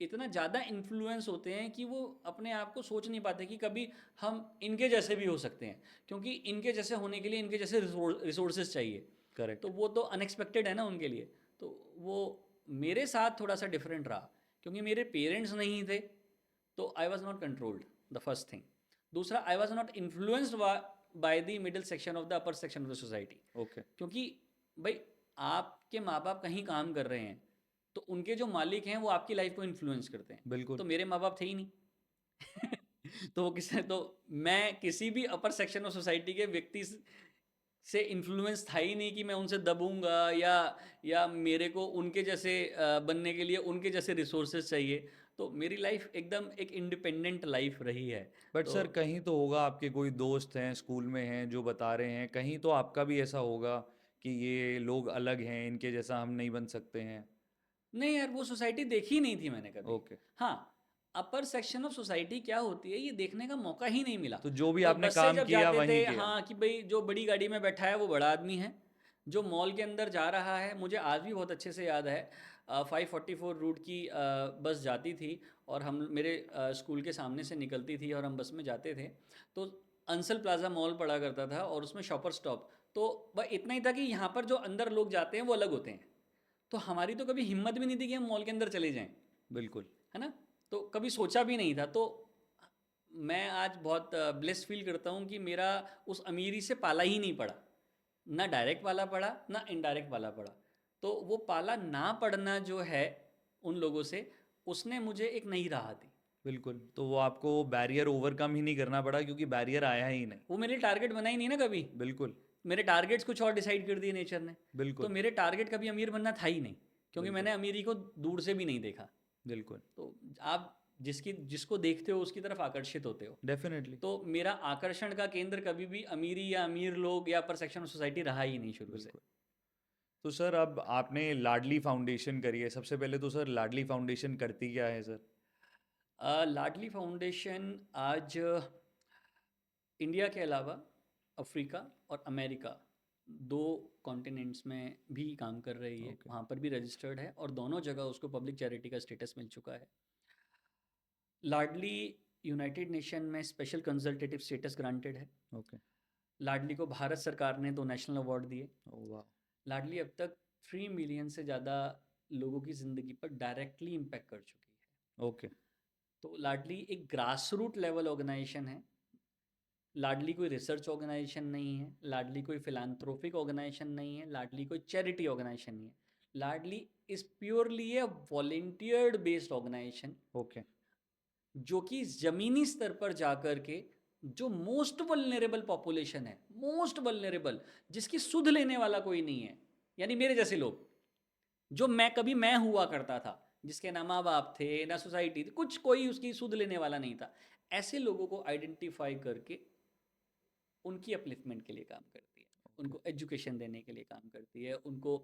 इतना ज़्यादा इन्फ्लुएंस होते हैं कि वो अपने आप को सोच नहीं पाते कि कभी हम इनके जैसे भी हो सकते हैं, क्योंकि इनके जैसे होने के लिए इनके जैसे रिसोर्सेज चाहिए। तो करेक्ट। वो तो अनएक्सपेक्टेड है ना उनके लिए। तो वो मेरे साथ थोड़ा सा डिफरेंट रहा, क्योंकि मेरे पेरेंट्स नहीं थे, तो I was not controlled, the first thing. दूसरा, I was not influenced by the middle section of the upper section of the society. Okay. क्योंकि भाई, आपके माँ बाप कहीं काम कर रहे हैं, तो उनके जो मालिक हैं वो आपकी लाइफ को इन्फ्लुएंस करते हैं। बिल्कुल। तो मेरे माँ बाप थे ही नहीं। तो वो किसे, तो मैं किसी भी अपर सेक्शन ऑफ सोसाइटी के व्यक्ति से इन्फ्लुएंस था ही नहीं कि मैं उनसे दबूंगा, या मेरे को उनके जैसे बनने के लिए उनके जैसे रिसोर्सेज चाहिए। तो मेरी लाइफ एकदम एक इंडिपेंडेंट लाइफ रही है। बट तो सर कहीं तो होगा आपके कोई दोस्त हैं स्कूल में हैं जो बता रहे हैं, कहीं तो आपका भी ऐसा होगा कि ये लोग अलग हैं, इनके जैसा हम नहीं बन सकते हैं। नहीं यार, वो सोसाइटी देखी नहीं थी मैंने कभी। ओके। हाँ, अपर सेक्शन ऑफ सोसाइटी क्या होती है ये देखने का मौका ही नहीं मिला। तो जो भी बस आपने बस से काम जब किया जाते वहीं थे, किया। हाँ, कि भाई जो बड़ी गाड़ी में बैठा है वो बड़ा आदमी है, जो मॉल के अंदर जा रहा है। मुझे आज भी बहुत अच्छे से याद है, 544 रूट की बस जाती थी, और हम मेरे स्कूल के सामने से निकलती थी और हम बस में जाते थे। तो अंसल प्लाजा मॉल पड़ा करता था, और उसमें शॉपर स्टॉप। तो बस इतना ही था कि यहाँ पर जो अंदर लोग जाते हैं वो अलग होते हैं। तो हमारी तो कभी हिम्मत भी नहीं थी कि हम मॉल के अंदर चले जाएं, बिल्कुल। है ना। तो कभी सोचा भी नहीं था। तो मैं आज बहुत ब्लेस्ड फील करता हूँ कि मेरा उस अमीरी से पाला ही नहीं पड़ा, ना डायरेक्ट पाला पड़ा ना इनडायरेक्ट पाला पड़ा। तो वो पाला ना पड़ना जो है उन लोगों से, उसने मुझे एक नई राह दी। बिल्कुल, तो वो आपको बैरियर ओवरकम ही नहीं करना पड़ा क्योंकि बैरियर आया ही नहीं। वो मेरे टारगेट बना ही नहीं ना कभी। बिल्कुल। मेरे टारगेट्स कुछ और डिसाइड कर दिए नेचर ने। तो बिल्कुल। मेरे टारगेट कभी अमीर बनना था ही नहीं, क्योंकि बिल्कुल। मैंने अमीरी को दूर से भी नहीं देखा। बिल्कुल। तो आप जिसको देखते हो उसकी तरफ आकर्षित होते हो। डेफिनेटली। तो मेरा आकर्षण का केंद्र कभी भी अमीरी या अमीर लोग या अपर सेक्शन ऑफ सोसाइटी रहा ही नहीं शुरू से। बिल्कुल। तो सर अब आपने लाडली फाउंडेशन करी है, सबसे पहले तो सर लाडली फाउंडेशन करती क्या है सर? लाडली फाउंडेशन आज इंडिया के अलावा अफ्रीका और अमेरिका, दो कॉन्टिनेंट्स में भी काम कर रही है। ओके। वहाँ पर भी रजिस्टर्ड है, और दोनों जगह उसको पब्लिक चैरिटी का स्टेटस मिल चुका है। लाडली यूनाइटेड नेशन में स्पेशल कंसल्टेटिव स्टेटस ग्रांटेड है। ओके। लाडली को भारत सरकार ने 2 नेशनल अवार्ड दिए। ओह वाह। लाडली अब तक 3 मिलियन से ज़्यादा लोगों की ज़िंदगी पर डायरेक्टली इम्पैक्ट कर चुकी है। ओके। तो लाडली एक ग्रास रूट लेवल ऑर्गेनाइजेशन है। लाडली कोई रिसर्च ऑर्गेनाइजेशन नहीं है, लाडली कोई फिलान्थ्रोपिक ऑर्गेनाइजेशन नहीं है, लाडली कोई चैरिटी ऑर्गेनाइजेशन नहीं है। Ladli is purely a volunteered based organization, okay. जो कि ज़मीनी स्तर पर जाकर के जो मोस्ट वल्नरेबल पॉपुलेशन है, मोस्ट वल्नरेबल, जिसकी सुध लेने वाला कोई नहीं है, यानी मेरे जैसे लोग, जो मैं हुआ करता था, जिसके ना माँ बाप थे ना सोसाइटी थी, कुछ कोई उसकी सुध लेने वाला नहीं था, ऐसे लोगों को आइडेंटिफाई करके उनकी अपलिफ्टमेंट के लिए काम करती है, ओके। उनको एजुकेशन देने के लिए काम करती है, उनको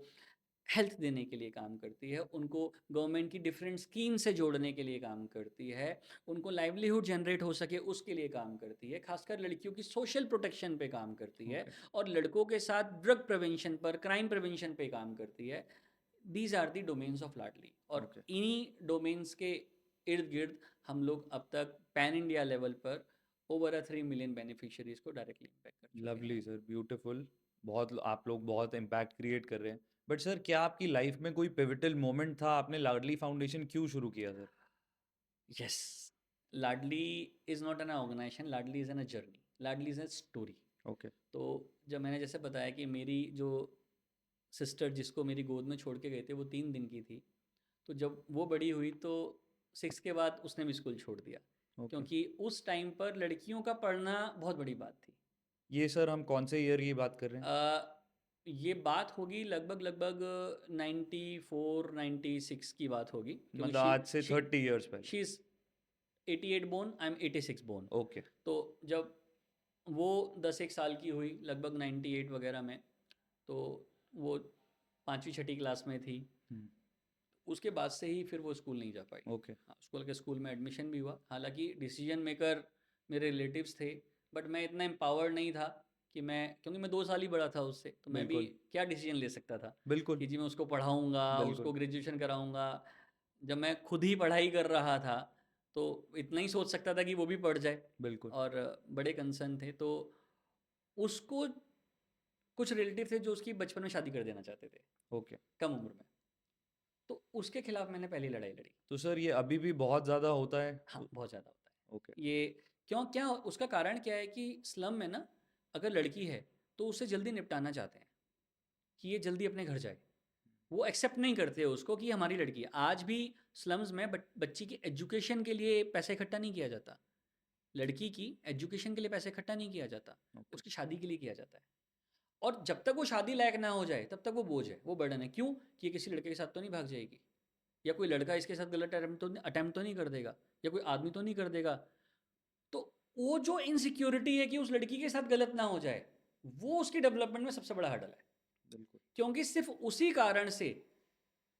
हेल्थ देने के लिए काम करती है, उनको गवर्नमेंट की डिफरेंट स्कीम से जोड़ने के लिए काम करती है, उनको लाइवलीहुड जनरेट हो सके उसके लिए काम करती है, खासकर लड़कियों की सोशल प्रोटेक्शन पे काम करती है, ओके। और लड़कों के साथ ड्रग प्रिवेंशन पर, क्राइम प्रिवेंशन पे काम करती है। These are the domains of Ladli, और ओके। इन्हीं डोमेन्स के इर्द गिर्द हम लोग अब तक पैन इंडिया लेवल पर ओवर 3 मिलियन बेनिफिशियरीज को डायरेक्टली इम्पैक्ट कर चुके लवली हैं। Sir, beautiful. बहुत आप लोग बहुत इम्पैक्ट क्रिएट कर रहे हैं। बट सर क्या आपकी लाइफ में कोई पिवटल मोमेंट था, आपने लाडली फाउंडेशन क्यों शुरू किया sir? Yes, Ladli is not an organisation, Ladli is an a journey, Ladli is an story. Okay. तो जब मैंने जैसे बताया कि मेरी जो सिस्टर जिसको मेरी गोद में छोड़ के गए थे वो 3 दिन की थी, तो जब वो बड़ी हुई तो 6 के बाद उसने भी स्कूल छोड़ दिया, ओके। क्योंकि उस टाइम पर लड़कियों का पढ़ना बहुत बड़ी बात थी। ये सर हम कौन से ईयर की बात कर रहे हैं? ये बात होगी लगभग लगभग 94 96 की बात होगी, क्योंकि मतलब आज से शी 30 इयर्स पहले। She is 88 born, I am 86 born. Okay. तो जब वो 10 एक साल की हुई लगभग 98 वगैरह में, तो वो 5वीं 6ठी क्लास में थी। हम्म। उसके बाद से ही फिर वो स्कूल नहीं जा पाई। ओके। हाँ, स्कूल में एडमिशन भी हुआ, हालांकि डिसीजन मेकर मेरे रिलेटिव्स थे, बट मैं इतना एम्पावर्ड नहीं था कि मैं, क्योंकि मैं 2 साल ही बड़ा था उससे, तो मैं भी बिल्कुल। क्या डिसीजन ले सकता था बिल्कुल। कि जी मैं उसको पढ़ाऊँगा, बिल्कुल। उसको ग्रेजुएशन कराऊँगा। जब मैं खुद ही पढ़ाई कर रहा था तो इतना ही सोच सकता था कि वो भी पढ़ जाए, बिल्कुल। और बड़े कंसर्न थे। तो उसको कुछ रिलेटिव थे जो उसकी बचपन में शादी कर देना चाहते थे, ओके। कम उम्र में। तो उसके खिलाफ मैंने पहली लड़ाई लड़ी। तो सर ये अभी भी बहुत ज़्यादा होता है? हाँ, बहुत ज़्यादा होता ओके। है ये। क्यों, क्या उसका कारण क्या है कि स्लम में ना, अगर लड़की है तो उसे जल्दी निपटाना चाहते हैं कि ये जल्दी अपने घर जाए। वो एक्सेप्ट नहीं करते उसको कि हमारी लड़की है। आज भी स्लम्स में बच्ची की एजुकेशन के लिए पैसा इकट्ठा नहीं किया जाता। लड़की की एजुकेशन के लिए पैसा इकट्ठा नहीं किया जाता, ओके। उसकी शादी के लिए किया जाता है। और जब तक वो शादी लायक ना हो जाए तब तक वो बोझ है, वो बर्डन है। क्यों? कि ये किसी लड़के के साथ तो नहीं भाग जाएगी, या कोई लड़का इसके साथ गलत अटैम्प्ट तो नहीं कर देगा, या कोई आदमी तो नहीं कर देगा। तो वो जो इनसिक्योरिटी है कि उस लड़की के साथ गलत ना हो जाए, वो उसकी डेवलपमेंट में सबसे बड़ा हर्डल है। बिल्कुल। क्योंकि सिर्फ उसी कारण से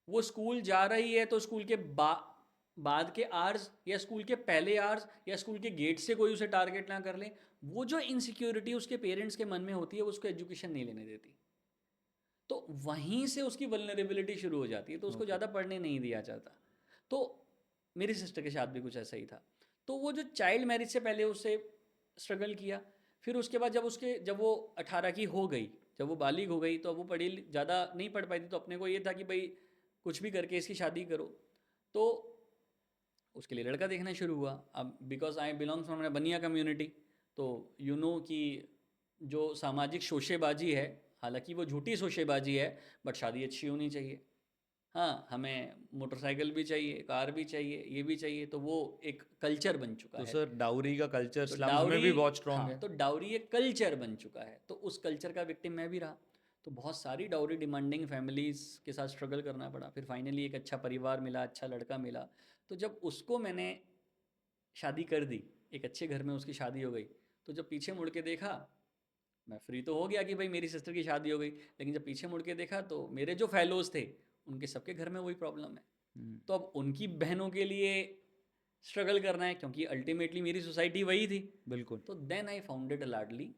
वो स्कूल जा रही है तो स्कूल के बाद के आवर्स, या स्कूल के पहले आवर्स, या स्कूल के गेट से कोई उसे टारगेट ना कर ले। वो जो इनसिक्योरिटी उसके पेरेंट्स के मन में होती है, वो उसको एजुकेशन नहीं लेने देती। तो वहीं से उसकी वल्नरेबिलिटी शुरू हो जाती है, तो उसको ओके। ज़्यादा पढ़ने नहीं दिया जाता। तो मेरी सिस्टर के साथ भी कुछ ऐसा ही था। तो वो जो चाइल्ड मैरिज से पहले उससे स्ट्रगल किया, फिर उसके बाद जब वो 18 की हो गई, जब वो बालिग हो गई, तो अब वो पढ़ी ज़्यादा नहीं पढ़ पाई थी। तो अपने को ये था कि भाई कुछ भी करके इसकी शादी करो। तो उसके लिए लड़का देखना शुरू हुआ। अब बिकॉज आई बिलोंग्स फ्रॉम ए बनिया कम्युनिटी, तो कि जो सामाजिक शोशेबाजी है, हालांकि वो झूठी शोशेबाजी है, बट शादी अच्छी होनी चाहिए। हाँ, हमें मोटरसाइकिल भी चाहिए, कार भी चाहिए, ये भी चाहिए। तो वो एक कल्चर बन चुका तो है। सर डाउरी का कल्चर तो स्लम्स में डाउरी, भी बहुत स्ट्रांग हाँ, है? तो डाउरी एक कल्चर बन चुका है, तो उस कल्चर का विक्टिम मैं भी रहा। तो बहुत सारी डाउरी डिमांडिंग फैमिलीज़ के साथ स्ट्रगल करना पड़ा। फिर फाइनली एक अच्छा परिवार मिला, अच्छा लड़का मिला। तो जब उसको मैंने शादी कर दी, एक अच्छे घर में उसकी शादी हो गई, तो जब पीछे मुड़ के देखा, मैं फ्री तो हो गया कि भाई मेरी सिस्टर की शादी हो गई। लेकिन जब पीछे मुड़ के देखा तो मेरे जो फेलोज थे, उनके सबके घर में वही प्रॉब्लम है। हम्म। तो अब उनकी बहनों के लिए स्ट्रगल करना है, क्योंकि अल्टीमेटली मेरी सोसाइटी वही थी। बिल्कुल। तो then I founded Ladli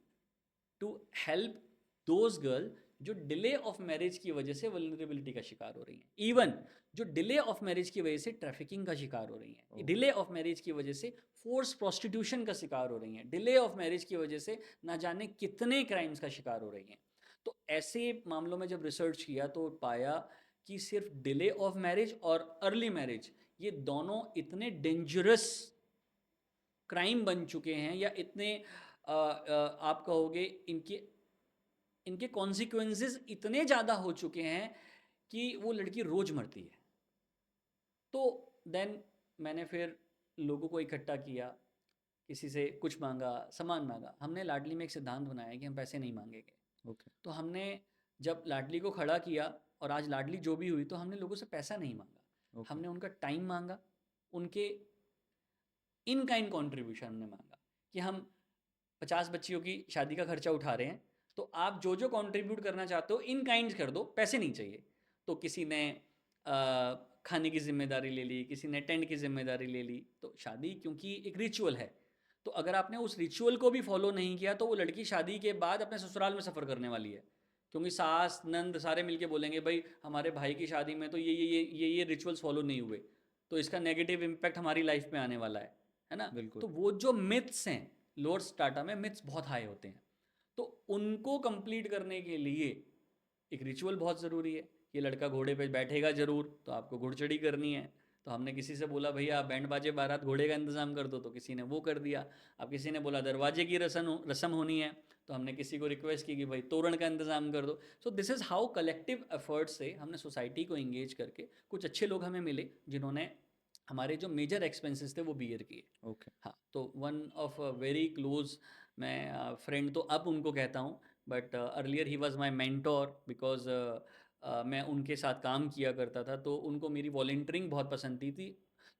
to help those girl जो डिले ऑफ मैरिज की वजह से वल्नरेबिलिटी का शिकार हो रही हैं। इवन जो डिले ऑफ मैरिज की वजह से ट्रैफिकिंग का शिकार हो रही हैं, डिले ऑफ मैरिज की वजह से फोर्स प्रोस्टिट्यूशन का शिकार हो रही हैं, डिले ऑफ मैरिज की वजह से ना जाने कितने क्राइम्स का शिकार हो रही हैं। तो ऐसे मामलों में जब रिसर्च किया तो पाया कि सिर्फ डिले ऑफ मैरिज और अर्ली मैरिज, ये दोनों इतने डेंजरस क्राइम बन चुके हैं, या इतने आप कहोगे इनके इनके कॉन्सिक्वेंसेस इतने ज़्यादा हो चुके हैं कि वो लड़की रोज़ मरती है। तो देन मैंने फिर लोगों को इकट्ठा किया, किसी से कुछ मांगा, सामान मांगा। हमने लाडली में एक सिद्धांत बनाया कि हम पैसे नहीं मांगेंगे। ओके। तो हमने जब लाडली को खड़ा किया, और आज लाडली जो भी हुई, तो हमने लोगों से पैसा नहीं मांगा, ओके। हमने उनका टाइम मांगा, उनके इन काइंड कॉन्ट्रीब्यूशन हमने मांगा कि हम 50 बच्चियों की शादी का खर्चा उठा रहे हैं, तो आप जो जो कंट्रीब्यूट करना चाहते हो इन काइंड कर दो, पैसे नहीं चाहिए। तो किसी ने खाने की जिम्मेदारी ले ली, किसी ने टेंट की जिम्मेदारी ले ली। तो शादी क्योंकि एक रिचुअल है, तो अगर आपने उस रिचुअल को भी फॉलो नहीं किया तो वो लड़की शादी के बाद अपने ससुराल में सफ़र करने वाली है। क्योंकि सास नंद सारे मिलके बोलेंगे भाई हमारे भाई की शादी में तो ये रिचुअल्स फॉलो नहीं हुए, तो इसका नेगेटिव इम्पैक्ट हमारी लाइफ में आने वाला है ना। बिल्कुल। तो वो जो मिथ्स हैं, लोअर स्टार्टा में मिथ्स बहुत हाई होते हैं, तो उनको कंप्लीट करने के लिए एक रिचुअल बहुत ज़रूरी है। ये लड़का घोड़े पे बैठेगा ज़रूर, तो आपको घुड़चढ़ी करनी है। तो हमने किसी से बोला भैया आप बैंड बाजे बारात घोड़े का इंतज़ाम कर दो, तो किसी ने वो कर दिया। अब किसी ने बोला दरवाजे की रस्म होनी है, तो हमने किसी को रिक्वेस्ट की कि भाई तोरण का इंतज़ाम कर दो। सो this is how collective effort से हमने सोसाइटी को इंगेज करके कुछ अच्छे लोग हमें मिले जिन्होंने हमारे जो मेजर एक्सपेंसेस थे वो बियर किए। ओके। हाँ, तो वन ऑफ वेरी क्लोज, मैं फ्रेंड तो अब उनको कहता हूँ, but earlier he was my mentor, because मैं उनके साथ काम किया करता था, तो उनको मेरी वॉल्टियरिंग बहुत पसंद थी।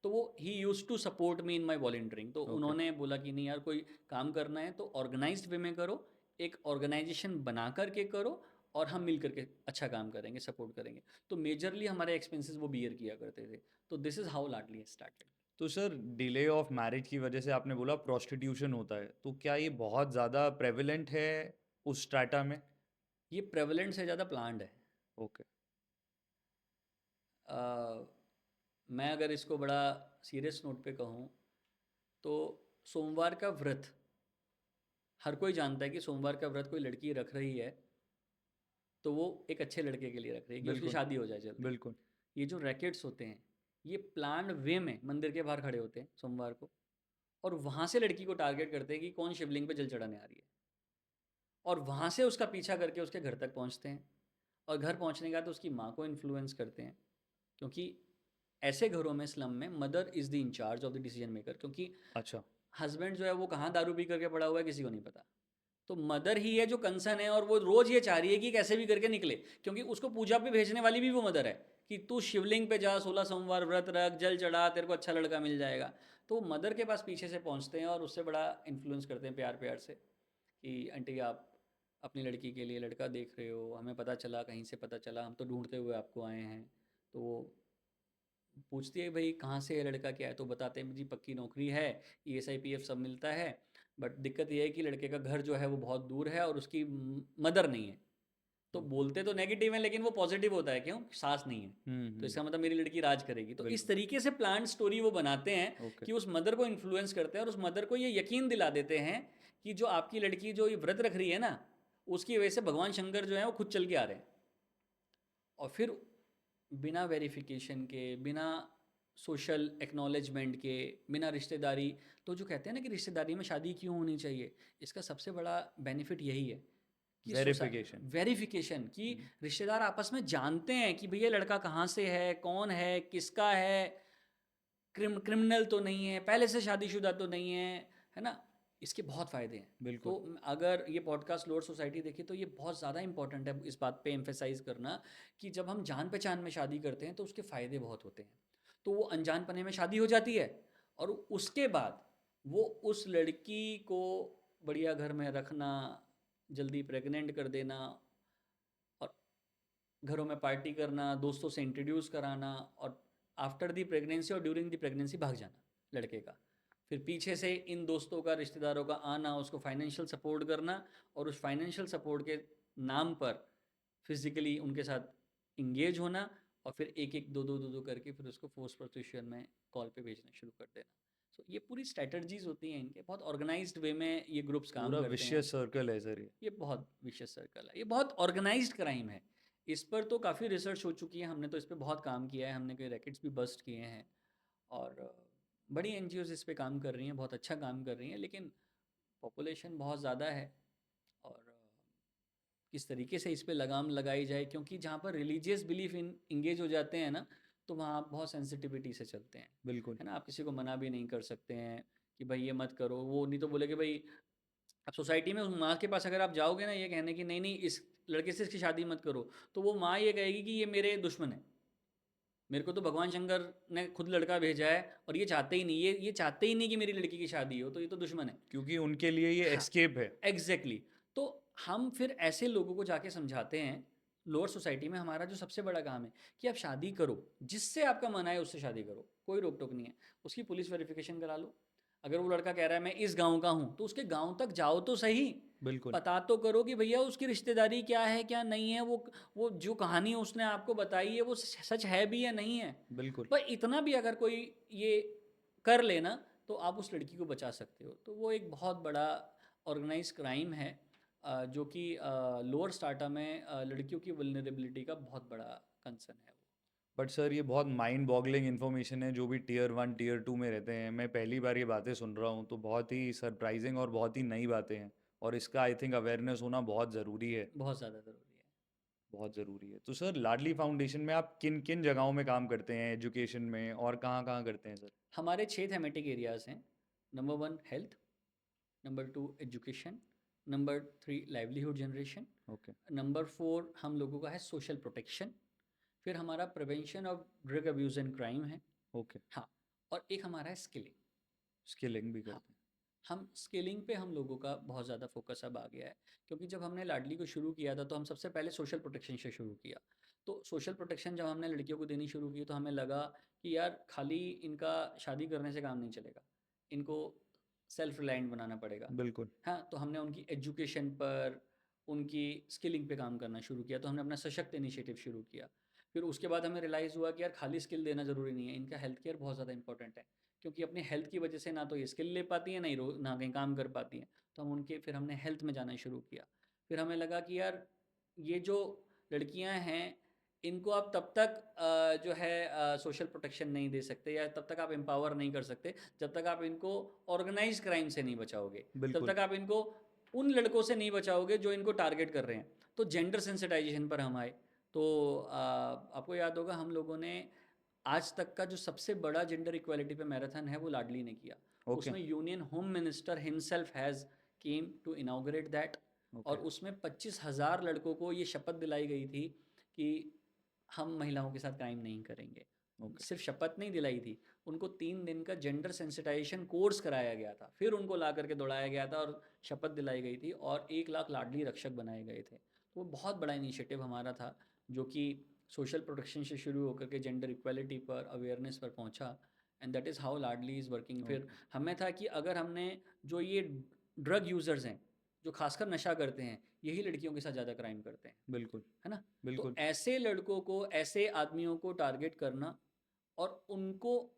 तो वो ही use to support me in my volunteering. तो ओके। उन्होंने बोला कि नहीं यार, कोई काम करना है तो ऑर्गेनाइज्ड वे में करो, एक ऑर्गेनाइजेशन बना करके करो, और हम मिल करके अच्छा काम करेंगे, सपोर्ट करेंगे। तो मेजरली हमारे एक्सपेंसेस वो बियर किया करते थे। तो this is how Ladli started. तो सर डिले ऑफ मैरिज की वजह से आपने बोला प्रोस्टिट्यूशन होता है, तो क्या ये बहुत ज़्यादा प्रेवलेंट है उस स्ट्रैटा में? ये प्रेवलेंट से ज़्यादा प्लान्ड है। ओके। अ, मैं अगर इसको बड़ा सीरियस नोट पे कहूँ तो सोमवार का व्रत, हर कोई जानता है कि सोमवार का व्रत कोई लड़की रख रही है तो वो एक अच्छे लड़के के लिए रख रही है कि उसकी बिल्कुल शादी हो जाए जल्दी। बिल्कुल। ये जो रैकेट्स होते हैं, ये प्लान्ड वे में मंदिर के बाहर खड़े होते हैं सोमवार को, और वहाँ से लड़की को टारगेट करते हैं कि कौन शिवलिंग पे जल चढ़ाने आ रही है, और वहाँ से उसका पीछा करके उसके घर तक पहुँचते हैं, और घर पहुँचने के बाद उसकी माँ को इन्फ्लुएंस करते हैं, क्योंकि ऐसे घरों में, स्लम में, mother is the incharge of the decision maker, क्योंकि अच्छा। हस्बैंड जो है वो कहाँ दारू पी करके पड़ा हुआ है किसी को नहीं पता। तो मदर ही है जो कंसर्न है, और वो रोज़ ये चाह रही है कि कैसे भी करके निकले, क्योंकि उसको पूजा पे भेजने वाली भी वो मदर है कि तू शिवलिंग पे जा, 16 सोमवार व्रत रख, जल चढ़ा, तेरे को अच्छा लड़का मिल जाएगा। तो वो मदर के पास पीछे से पहुंचते हैं और उससे बड़ा इन्फ्लुएंस करते हैं प्यार प्यार से कि आंटी आप अपनी लड़की के लिए लड़का देख रहे हो, हमें पता चला, कहीं से पता चला, हम तो ढूंढते हुए आपको आए हैं। तो वो पूछती है भाई कहाँ से है लड़का, क्या है, तो बताते हैं जी पक्की नौकरी है, ESI PF सब मिलता है, बट दिक्कत ये है कि लड़के का घर जो है वो बहुत दूर है और उसकी मदर नहीं है। तो बोलते तो नेगेटिव है लेकिन वो पॉजिटिव होता है, क्यों, सास नहीं है, तो हम्म। इसका मतलब मेरी लड़की राज करेगी। तो इस बिल्कुल। तरीके से प्लान स्टोरी वो बनाते हैं ओके। कि उस मदर को इन्फ्लुएंस करते हैं और उस मदर को ये यकीन दिला देते हैं कि जो आपकी लड़की जो ये व्रत रख रही है ना, उसकी वजह से भगवान शंकर जो है वो खुद चल के आ रहे हैं। और फिर बिना वेरिफिकेशन के, बिना सोशल एक्नॉलेजमेंट के, बिना रिश्तेदारी, तो जो कहते हैं ना कि रिश्तेदारी में शादी क्यों होनी चाहिए, इसका सबसे बड़ा बेनिफिट यही है कि वेरिफिकेशन। वेरिफिकेशन, कि रिश्तेदार आपस में जानते हैं कि भैया लड़का कहाँ से है, कौन है, किसका है, क्रिमिनल तो नहीं है, पहले से शादीशुदा तो नहीं है ना। इसके बहुत फ़ायदे हैं। तो बिल्कुल। अगर ये पॉडकास्ट लोअर सोसाइटी देखे तो ये बहुत ज़्यादा इंपॉर्टेंट है इस बात पे एम्फेसाइज करना कि जब हम जान पहचान में शादी करते हैं तो उसके फ़ायदे बहुत होते हैं। तो वो अनजानपने में शादी हो जाती है, और उसके बाद वो उस लड़की को बढ़िया घर में रखना, जल्दी प्रेग्नेंट कर देना, और घरों में पार्टी करना, दोस्तों से इंट्रोड्यूस कराना, और आफ्टर दी प्रेगनेंसी और ड्यूरिंग दी प्रेगनेंसी भाग जाना लड़के का, फिर पीछे से इन दोस्तों का, रिश्तेदारों का आना, उसको फाइनेंशियल सपोर्ट करना, और उस फाइनेंशियल सपोर्ट के नाम पर फिजिकली उनके साथ इंगेज होना, और फिर एक एक दो दो दो दो करके फिर उसको फोर्स प्रोस्टिट्यूशन में कॉल पे भेजना शुरू कर देना। सो ये पूरी स्ट्रेटजीज होती हैं इनके, बहुत ऑर्गेनाइज्ड वे में ये ग्रुप्स काम पूरा करते हैं। विशियस सर्कल है सर ये। ये बहुत विशियस सर्कल है, ये बहुत ऑर्गेनाइज्ड क्राइम है। इस पर तो काफ़ी रिसर्च हो चुकी है, हमने तो इस पर बहुत काम किया है, हमने कई रैकेट्स भी बस्ट किए हैं, और बड़ी NGOs इस पे काम कर रही हैं, बहुत अच्छा काम कर रही हैं, लेकिन पॉपुलेशन बहुत ज़्यादा है, और किस तरीके से इस पे लगाम लगाई जाए, क्योंकि जहाँ पर रिलीजियस बिलीफ इन इंगेज हो जाते हैं ना, तो वहाँ आप बहुत सेंसिटिविटी से चलते हैं, बिल्कुल। है ना। आप किसी को मना भी नहीं कर सकते हैं कि भाई ये मत करो, वो नहीं तो बोले कि भाई, अब सोसाइटी में उस माँ के पास अगर आप जाओगे ना ये कहने की नहीं नहीं इस लड़के से इसकी शादी मत करो, तो वो माँ ये कहेगी कि ये मेरे दुश्मन है, मेरे को तो भगवान शंकर ने खुद लड़का भेजा है और ये चाहते ही नहीं, ये चाहते ही नहीं कि मेरी लड़की की शादी हो, तो ये तो दुश्मन है। क्योंकि उनके लिए ये हाँ, एस्केप है। Exactly exactly। तो हम फिर ऐसे लोगों को जाके समझाते हैं, लोअर सोसाइटी में हमारा जो सबसे बड़ा काम है कि आप शादी करो, जिससे आपका मन आए उससे शादी करो, कोई रोक टोक नहीं है, उसकी पुलिस वेरिफिकेशन करा लो। अगर वो लड़का कह रहा है मैं इस गांव का हूँ, तो उसके गांव तक जाओ तो सही, बिल्कुल। पता तो करो कि भैया उसकी रिश्तेदारी क्या है क्या नहीं है, वो जो कहानी उसने आपको बताई है वो सच है भी या नहीं है। बिल्कुल। पर इतना भी अगर कोई ये कर लेना तो आप उस लड़की को बचा सकते हो। तो वो एक बहुत बड़ा ऑर्गेनाइज क्राइम है, जो कि लोअर स्टार्टा में लड़कियों की वल्नरेबिलिटी का बहुत बड़ा कंसर्न है वो। बट सर ये बहुत माइंड बॉगलिंग इन्फॉर्मेशन है जो भी टियर 1 टियर 2 में रहते हैं। मैं पहली बार ये बातें सुन रहा हूँ, तो बहुत ही सरप्राइजिंग और बहुत ही नई बातें हैं, और इसका आई थिंक अवेयरनेस होना बहुत ज़रूरी है। बहुत ज़्यादा ज़रूरी है। बहुत ज़रूरी है। तो सर लाडली फाउंडेशन में आप किन किन जगहों में काम करते हैं, एजुकेशन में, और कहाँ कहाँ करते हैं सर? हमारे 6 थेमेटिक एरियाज़ हैं। Number 1 health, number 2 education, number 3 livelihood generation, okay. Number 4 हम लोगों का है सोशल प्रोटेक्शन, फिर हमारा prevention of drug abuse and crime है। ओके। हाँ, और एक हमारा है स्किलिंग। स्किलिंग भी हाँ, करते हैं। हम स्किलिंग पे हम लोगों का बहुत ज़्यादा फोकस अब आ गया है, क्योंकि जब हमने लाडली को शुरू किया था तो हम सबसे पहले सोशल प्रोटेक्शन से शुरू किया। तो सोशल प्रोटेक्शन जब हमने लड़कियों को देनी शुरू की तो हमें लगा कि यार खाली इनका शादी करने से काम नहीं चलेगा, इनको सेल्फ रिलायंट बनाना पड़ेगा। बिल्कुल। हाँ, तो हमने उनकी एजुकेशन पर, उनकी स्किलिंग पे काम करना शुरू किया, तो हमने अपना सशक्त इनिशिएटिव शुरू किया। फिर उसके बाद हमें रियलाइज़ हुआ कि यार खाली स्किल देना ज़रूरी नहीं है, इनका हेल्थ केयर बहुत ज़्यादा इंपॉर्टेंट है, क्योंकि अपने हेल्थ की वजह से ना तो ये स्किल ले पाती हैं, ना ही ना कहीं काम कर पाती हैं। तो हम उनके फिर हमने हेल्थ में जाना शुरू किया। फिर हमें लगा कि यार ये जो लड़कियां हैं, इनको आप तब तक जो है सोशल प्रोटेक्शन नहीं दे सकते, या तब तक आप एम्पावर नहीं कर सकते जब तक आप इनको ऑर्गेनाइज क्राइम से नहीं बचाओगे, तब बिल्कुल। तक आप इनको उन लड़कों से नहीं बचाओगे जो इनको टारगेट कर रहे हैं। तो जेंडर सेंसिटाइजेशन पर हम आए। तो आपको याद होगा हम लोगों ने आज तक का जो सबसे बड़ा जेंडर इक्वालिटी पे मैराथन है वो लाडली ने किया। ओके। उसमें union home minister himself has came to inaugurate that. Okay. और उसमें 25,000 लड़कों को ये शपथ दिलाई गई थी कि हम महिलाओं के साथ क्राइम नहीं करेंगे। ओके। सिर्फ शपथ नहीं दिलाई थी, उनको 3 दिन का जेंडर सेंसिटाइजेशन कोर्स कराया गया था, फिर उनको ला करके दौड़ाया गया था और शपथ दिलाई गई थी, और 1 लाख लाडली रक्षक बनाए गए थे। तो वो बहुत बड़ा इनिशिएटिव हमारा था, जो कि सोशल प्रोटेक्शन से शुरू होकर के जेंडर इक्वालिटी पर अवेयरनेस पर पहुंचा। And that is how Ladli is working. फिर ओके। हमें था कि अगर हमने जो ये ड्रग यूज़र्स हैं, जो खासकर नशा करते हैं, यही लड़कियों के साथ ज़्यादा क्राइम करते हैं, बिल्कुल। है ना? तो बिल्कुल। ऐसे लड़कों को, ऐसे आदमियों को टारगेट करना और उनको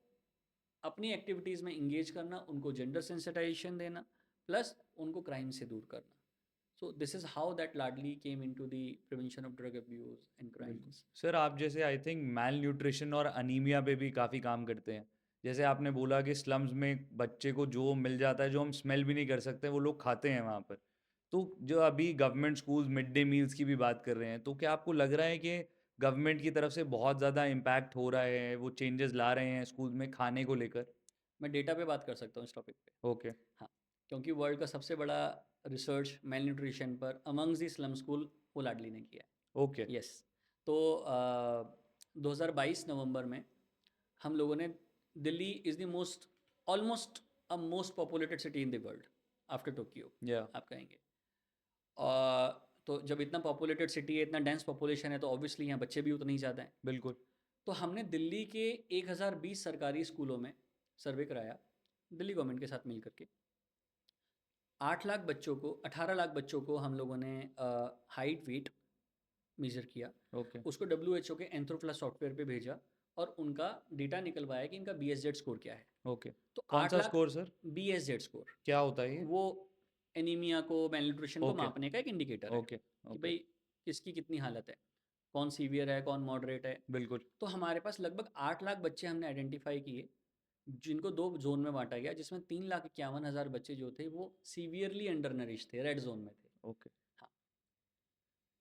अपनी एक्टिविटीज़ में इंगेज करना, उनको जेंडर सेंसिटाइजेशन देना, प्लस उनको क्राइम से दूर करना। सो this is how that Ladli came into the prevention of drug abuse and बिल्कुल क्राइम्स। सर, आप जैसे आई थिंक मैल न्यूट्रिशन और अनीमिया पे भी काफ़ी काम करते हैं। जैसे आपने बोला कि स्लम्स में बच्चे को जो मिल जाता है, जो हम स्मेल भी नहीं कर सकते, वो लोग खाते हैं वहाँ पर। तो जो अभी government schools mid day meals की भी बात कर रहे हैं, तो क्या आपको लग रहा है कि गवर्नमेंट की तरफ से बहुत ज़्यादा इम्पैक्ट हो रहा है, वो चेंजेस ला रहे हैं स्कूल में खाने को लेकर? मैं डेटा पे बात कर सकता हूँ इस टॉपिक पे। ओके। हाँ, क्योंकि वर्ल्ड का सबसे बड़ा रिसर्च मेल न्यूट्रिशन पर अमंग्स द स्लम स्कूल वो लाडली ने किया ओके। है। यस। तो 2022 नवंबर में हम लोगों ने, Delhi is the most, almost a most populated city in the world after Tokyo, या। आप कहेंगे। तो जब इतना पॉपुलेटेड सिटी है, इतना डेंस पॉपुलेशन है, तो ऑब्वियसली यहाँ बच्चे भी उतने ही ज़्यादा हैं। बिल्कुल। तो हमने दिल्ली के 1020 सरकारी स्कूलों में सर्वे कराया, दिल्ली गवर्नमेंट के साथ मिल करके। 8 लाख बच्चों को, 18 लाख बच्चों को हम लोगों ने हाइट वेट मेजर किया, ओके। उसको WHO के एंथ्रोप्लस सॉफ्टवेयर पे भेजा, और उनका डेटा निकलवाया कि इनका BSZ स्कोर क्या है। ओके। तो कौन आठ सा lakh score sir? BSZ score, क्या होता है ये? वो एनीमिया को, मेलन्यूट्रिशन को ओके। मापने का एक इंडिकेटर है ओके। कि ओके। भाई किसकी कितनी हालत है, कौन सीवियर है, कौन मॉडरेट है। बिल्कुल। तो हमारे पास लगभग 8 लाख बच्चे हमने आइडेंटिफाई किए, जिनको 2 जोन में बांटा गया, जिसमें 3,51,000 बच्चे जो थे वो सीवियरली अंडर नरिश थे, रेड जोन में थे। ओके। हाँ,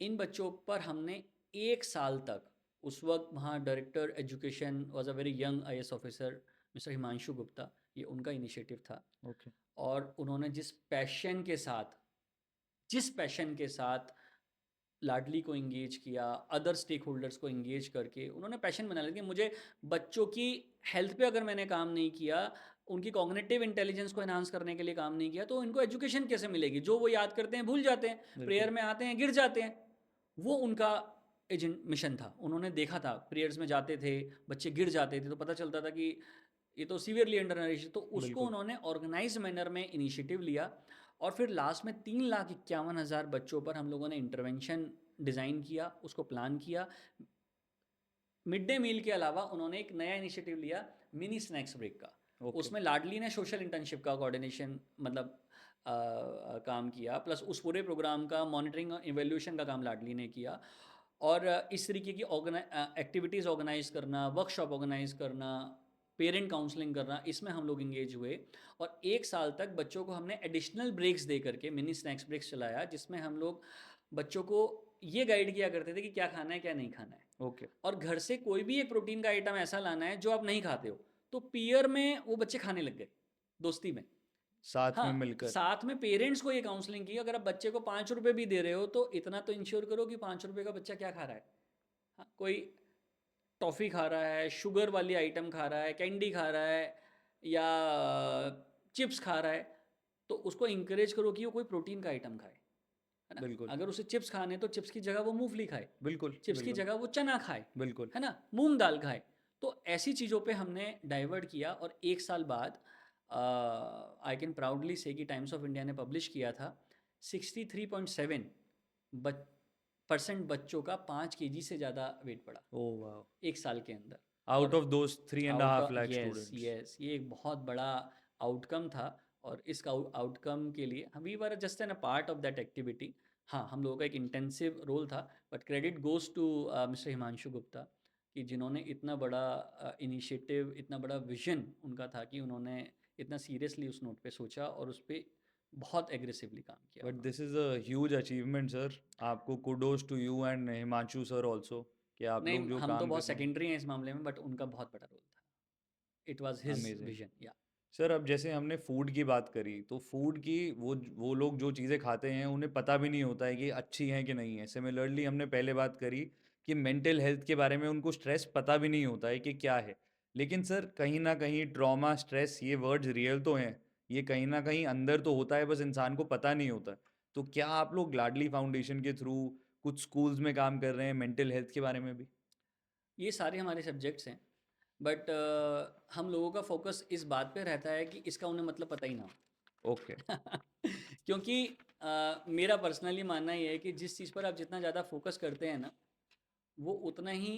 इन बच्चों पर हमने 1 साल तक, उस वक्त वहाँ director education was a very young IAS officer, mister Himanshu Gupta, ये उनका इनिशिएटिव था। ओके। और उन्होंने जिस पैशन के साथ लाडली को इंगेज किया, अदर स्टेक होल्डर्स को इंगेज करके उन्होंने पैशन बना लिया कि मुझे बच्चों की हेल्थ पे अगर मैंने काम नहीं किया, उनकी कॉग्निटिव इंटेलिजेंस को एनहांस करने के लिए काम नहीं किया, तो इनको एजुकेशन कैसे मिलेगी? जो वो याद करते हैं भूल जाते हैं, बिल्कुल। प्रेयर में आते हैं गिर जाते हैं। वो उनका एजेंट मिशन था। उन्होंने देखा था, प्रेयर्स में जाते थे, बच्चे गिर जाते थे, तो पता चलता था कि ये तो सीवियरली अंडर नरिश। तो उसको बिल्कुल। उन्होंने ऑर्गेनाइज मैनर में इनिशिएटिव लिया, और फिर लास्ट में 3,51,000 बच्चों पर हम लोगों ने इंटरवेंशन डिज़ाइन किया, उसको प्लान किया। मिड डे मील के अलावा उन्होंने एक नया इनिशिएटिव लिया, मिनी स्नैक्स ब्रेक का। ओके। उसमें लाडली ने सोशल इंटर्नशिप का कोऑर्डिनेशन, मतलब काम किया, प्लस उस पूरे प्रोग्राम का मॉनिटरिंग और इवेल्यूशन का काम लाडली ने किया। और इस तरीके की एक्टिविटीज़ ऑर्गेनाइज करना, वर्कशॉप ऑर्गेनाइज करना, पेरेंट काउंसलिंग करना, इसमें हम लोग इंगेज हुए। और 1 साल तक बच्चों को हमने एडिशनल ब्रेक्स दे करके मिनी स्नैक्स ब्रेक्स चलाया, जिसमें हम लोग बच्चों को ये गाइड किया करते थे कि क्या खाना है, क्या नहीं खाना है। ओके। और घर से कोई भी एक प्रोटीन का आइटम ऐसा लाना है जो आप नहीं खाते हो। तो पीयर में वो बच्चे खाने लग गए, दोस्ती में। साथ में हाँ, मिलकर। साथ में पेरेंट्स को ये काउंसलिंग की, अगर आप बच्चे को 5 रुपए भी दे रहे हो तो इतना तो इंश्योर करो कि 5 रुपए का बच्चा क्या खा रहा है। हाँ, कोई टॉफ़ी खा रहा है, शुगर वाली आइटम खा रहा है, कैंडी खा रहा है, या चिप्स खा रहा है, तो उसको इंकरेज करो कि वो कोई प्रोटीन का आइटम खाए, है ना? बिल्कुल। अगर उसे चिप्स खाने तो चिप्स की जगह वो मूंगफली खाए, बिल्कुल। चिप्स की बिल्कुल। जगह वो चना खाए, बिल्कुल। है ना, मूंग दाल खाए। तो ऐसी चीज़ों पे हमने डाइवर्ट किया, और 1 साल बाद आई कैन प्राउडली से कि टाइम्स ऑफ इंडिया ने पब्लिश किया था, 63.7 परसेंट बच्चों का 5 kg से ज़्यादा वेट बढ़ा ओह वाओ, 1 साल के अंदर। आउट और of those 3.5 lakh yes students. Yes, ये एक बहुत बड़ा आउटकम था। और इस आउटकम के लिए we were just an a part of that activity. हाँ, हम लोगों का एक इंटेंसिव रोल था, but credit goes to mister Himanshu Gupta, कि जिन्होंने इतना बड़ा इनिशिएटिव, इतना बड़ा विजन उनका था कि उन्होंने इतना सीरियसली उस नोट पे सोचा और उस पर बहुत एग्रेसिवली काम किया बट उन्होंने। This is a huge achievement sir, आपको kudos to you and Himanshu sir also, कि आप लोग नहीं, जो हम तो काम कर बहुत रहे हैं। सेकेंडरी हैं इस मामले में, बट उनका बहुत बड़ा रोल था। It was his amazing. Vision या। सर अब जैसे हमने फूड की बात करी, तो फूड की वो लोग जो चीज़ें खाते हैं उन्हें पता भी नहीं होता है कि अच्छी हैं कि नहीं है। सिमिलरली हमने पहले बात करी कि मेंटल हेल्थ के बारे में उनको स्ट्रेस पता भी नहीं होता है कि क्या है। लेकिन सर कहीं ना कहीं ट्रॉमा, स्ट्रेस, ये वर्ड्स रियल तो हैं, ये कहीं ना कहीं अंदर तो होता है, बस इंसान को पता नहीं होता। तो क्या आप लोग लाडली फाउंडेशन के थ्रू कुछ स्कूल्स में काम कर रहे हैं मेंटल हेल्थ के बारे में भी? ये सारे हमारे सब्जेक्ट्स हैं, बट हम लोगों का फोकस इस बात पे रहता है कि इसका उन्हें मतलब पता ही ना ओके। हो। क्योंकि मेरा पर्सनली मानना ये है कि जिस चीज़ पर आप जितना ज़्यादा फोकस करते हैं ना, वो उतना ही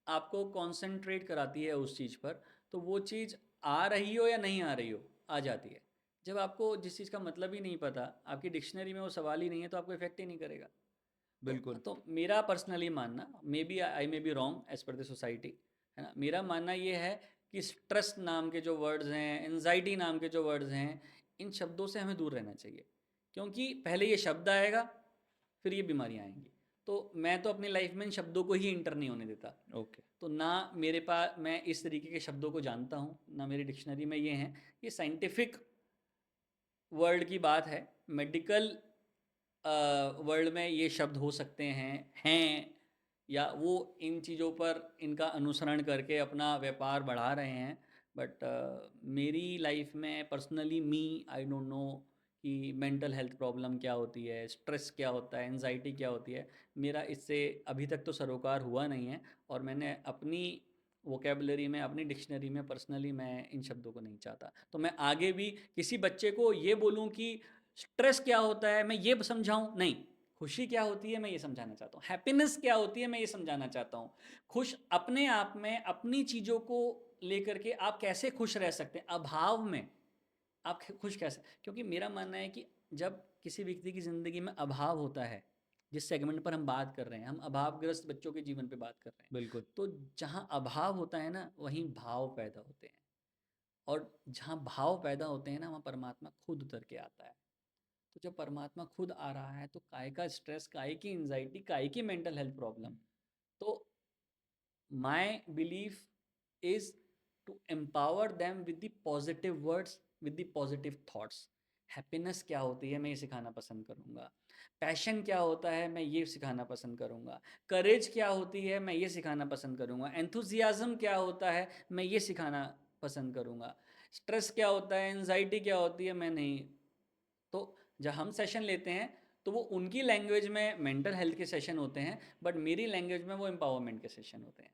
आपको कंसंट्रेट कराती है उस चीज़ पर। तो वो चीज़ आ रही हो या नहीं आ रही हो, आ जाती है। जब आपको जिस चीज़ का मतलब ही नहीं पता, आपकी डिक्शनरी में वो सवाल ही नहीं है, तो आपको इफेक्ट ही नहीं करेगा। तो बिल्कुल। तो मेरा पर्सनली मानना, maybe I may be wrong as per the society, है ना, मेरा मानना ये है कि स्ट्रेस नाम के जो वर्ड्स हैं, एनजाइटी नाम के जो वर्ड्स हैं, इन शब्दों से हमें दूर रहना चाहिए। क्योंकि पहले ये शब्द आएगा, फिर ये बीमारियाँ आएंगी। तो मैं तो अपनी लाइफ में इन शब्दों को ही इंटर नहीं होने देता। ओके। तो ना मेरे पास, मैं इस तरीके के शब्दों को जानता हूँ, ना मेरी डिक्शनरी में ये हैं। ये साइंटिफिक वर्ल्ड की बात है। मेडिकल वर्ल्ड में ये शब्द हो सकते हैं, या वो इन चीज़ों पर इनका अनुसरण करके अपना व्यापार बढ़ा रहे हैं। बट मेरी लाइफ में पर्सनली आई डोंट नो कि मेंटल हेल्थ प्रॉब्लम क्या होती है, स्ट्रेस क्या होता है, एनजाइटी क्या होती है। मेरा इससे अभी तक तो सरोकार हुआ नहीं है, और मैंने अपनी वोकेबलरी में, अपनी डिक्शनरी में पर्सनली मैं इन शब्दों को नहीं चाहता। तो मैं आगे भी किसी बच्चे को ये बोलूं कि स्ट्रेस क्या होता है, मैं ये समझाऊं, नहीं। खुशी क्या होती है, मैं ये समझाना चाहता हूँ। हैप्पीनेस क्या होती है, मैं ये समझाना चाहता हूँ। खुश अपने आप में, अपनी चीज़ों को लेकर के आप कैसे खुश रह सकते हैं अभाव में। आप खुश कैसे, क्योंकि मेरा मानना है कि जब किसी व्यक्ति की ज़िंदगी में अभाव होता है, जिस सेगमेंट पर हम बात कर रहे हैं, हम अभावग्रस्त बच्चों के जीवन पे बात कर रहे हैं। बिल्कुल। तो जहाँ अभाव होता है ना, वहीं भाव पैदा होते हैं। और जहाँ भाव पैदा होते हैं ना, वहाँ परमात्मा खुद उतर के आता है। तो जब परमात्मा खुद आ रहा है, तो काय का स्ट्रेस, काय की एंजाइटी, काय की मेंटल हेल्थ प्रॉब्लम। तो my belief is to empower them with the positive words, with the positive thoughts. Happiness क्या होती है, मैं ये सिखाना पसंद करूँगा। पैशन क्या होता है, मैं ये सिखाना पसंद करूँगा। करेज क्या होती है, मैं ये सिखाना पसंद करूँगा। एंथुजियाज्म क्या होता है, मैं ये सिखाना पसंद करूँगा। स्ट्रेस क्या होता है, एंजाइटी क्या होती है, मैं नहीं। तो जब हम सेशन लेते हैं, तो वो उनकी लैंग्वेज में मेंटल हेल्थ के सेशन होते हैं, बट मेरी लैंग्वेज में वो एम्पावरमेंट के सेशन होते हैं।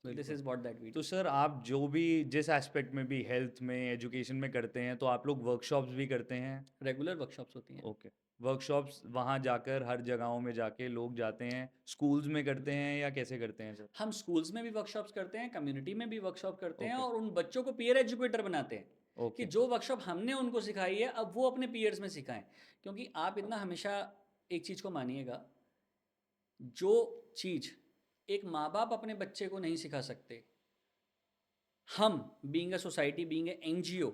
सो दिस बिल्कुल। इज व्हाट दैट वी तो डू। सर आप जो भी जिस एस्पेक्ट में भी हेल्थ में, एजुकेशन में करते हैं, तो आप लोग वर्कशॉप्स भी करते हैं? रेगुलर वर्कशॉप्स होती हैं। ओके। वर्कशॉप्स वहाँ जाकर, हर जगहों में जाके लोग जाते हैं, स्कूल्स में करते हैं या कैसे करते हैं सर? हम स्कूल्स में भी वर्कशॉप्स करते हैं, कम्युनिटी में भी वर्कशॉप करते हैं, ओके। और उन बच्चों को पीयर एजुकेटर बनाते हैं कि ओके। जो वर्कशॉप हमने उनको सिखाई है, अब वो अपने पीयर्स में सिखाएं। क्योंकि आप इतना हमेशा एक चीज़ को मानिएगा, जो चीज़ एक माँ बाप अपने बच्चे को नहीं सिखा सकते, हम being a society, being a NGO,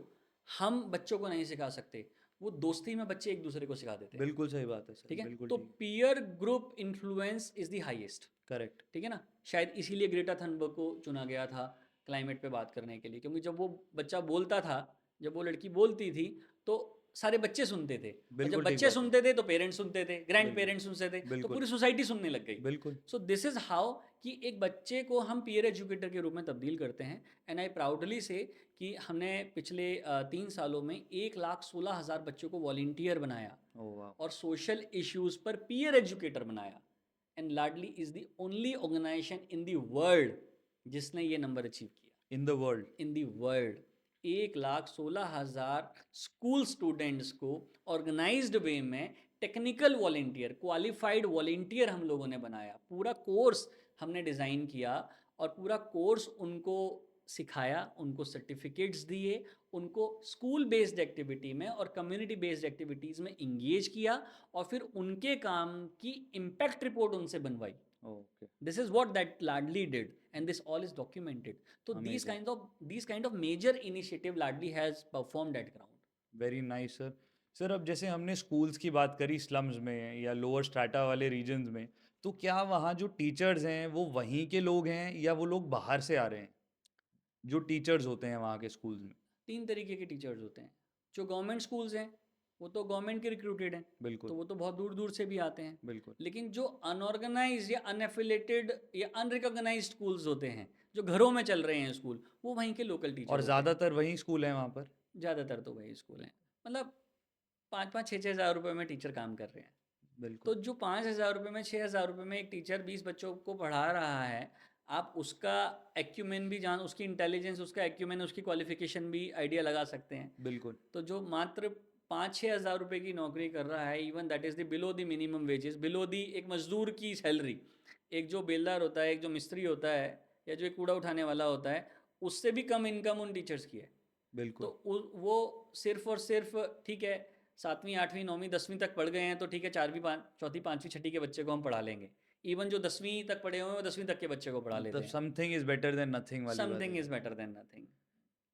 हम बच्चों को नहीं सिखा सकते, वो दोस्ती में बच्चे एक दूसरे को सिखा देते हैं। बिल्कुल सही बात है सर, ठीक है, बिल्कुल तो ठीक। Peer group influence is the highest. Correct. ठीक है ना, शायद इसीलिए ग्रेटा थनबर्ग को चुना गया था क्लाइमेट पे बात करने के लिए। क्योंकि जब वो बच्चा बोलता था, जब वो लड़की बोलती थी, तो सारे बच्चे सुनते थे। और जब बिल्कुल ठीक बच्चे बात है। सुनते थे, तो पेरेंट्स सुनते थे, ग्रैंड बिल्कुल। पेरेंट्स सुनते थे, तो बिल्कुल। पूरी सोसाइटी सुनने लग गई। बिल्कुल। सो दिस इज़ हाउ कि एक बच्चे को हम पीयर एजुकेटर के रूप में तब्दील करते हैं। एंड आई प्राउडली से कि हमने पिछले 3 सालों में 1,16,000 बच्चों को वॉलेंटियर बनाया, ओह वाह। और सोशल इश्यूज़ पर पीयर एजुकेटर बनाया। And Ladli is the only organisation in the world जिसने ये नंबर अचीव किया। In the world. In the world 1,16,000 school students को ऑर्गेनाइज्ड वे में टेक्निकल वॉलेंटियर, क्वालिफाइड वॉलेंटियर हम लोगों ने बनाया, पूरा कोर्स हमने डिज़ाइन किया और पूरा कोर्स उनको सिखाया, उनको सर्टिफिकेट्स दिए, उनको स्कूल बेस्ड एक्टिविटी में और कम्युनिटी बेस्ड एक्टिविटीज़ में इंगेज किया और फिर उनके काम की इम्पैक्ट रिपोर्ट उनसे बनवाई. Okay. This is what that Ladli did, and this all is documented. So Amazing. these kind of major initiative Ladli has performed at ground. Very nice sir. Sir अब जैसे हमने स्कूल्स की बात करी slums में या लोअर स्ट्राटा वाले regions में, तो क्या वहाँ जो टीचर्स हैं वो वहीं के लोग हैं या वो लोग बाहर से आ रहे हैं जो टीचर्स होते हैं वहाँ के स्कूल्स में? 3 तरीके के टीचर्स होते हैं. जो गवर्नमेंट स्कूल्स हैं वो तो गवर्नमेंट के रिक्रूटेड हैं, बिल्कुल तो वो तो बहुत दूर दूर से भी आते हैं. बिल्कुल. लेकिन जो अनऑर्गेनाइज या अनएफिलेटेड या अनरिकॉग्नाइज्ड स्कूल्स होते हैं, जो घरों में चल रहे हैं स्कूल, वो वहीं के लोकल टीचर और होते हैं. ज़्यादातर वही स्कूल हैं वहाँ पर? ज़्यादातर तो वही स्कूल हैं. मतलब 5-5 6-6 हज़ार रुपये में टीचर काम कर रहे हैं. बिल्कुल. तो जो 5,000 रुपये में 6,000 रुपये में एक टीचर 20 बच्चों को पढ़ा रहा है, आप उसका एक्यूमेन भी जान, उसकी इंटेलिजेंस, उसका एक्यूमेन, उसकी क्वालिफिकेशन भी आइडिया लगा सकते हैं. बिल्कुल. तो जो मात्र 5-6 हज़ार रुपये की नौकरी कर रहा है, even that is the below the minimum wages, below the एक मजदूर की सैलरी, एक जो बेलदार होता है, एक जो मिस्त्री होता है, या जो एक कूड़ा उठाने वाला होता है, उससे भी कम इनकम उन टीचर्स की है. बिल्कुल. तो वो सिर्फ और सिर्फ, ठीक है 7वीं 8वीं 9वीं 10वीं तक पढ़ गए हैं तो ठीक है, 4वीं 4वीं 5वीं 6वीं के बच्चे को हम पढ़ा लेंगे. इवन जो 10वीं तक पढ़े हुए हैं वो 10वीं तक के बच्चे को पढ़ा लेते मतलब हैं. Something is better than nothing वाली बात समथिंग है. Is better than nothing.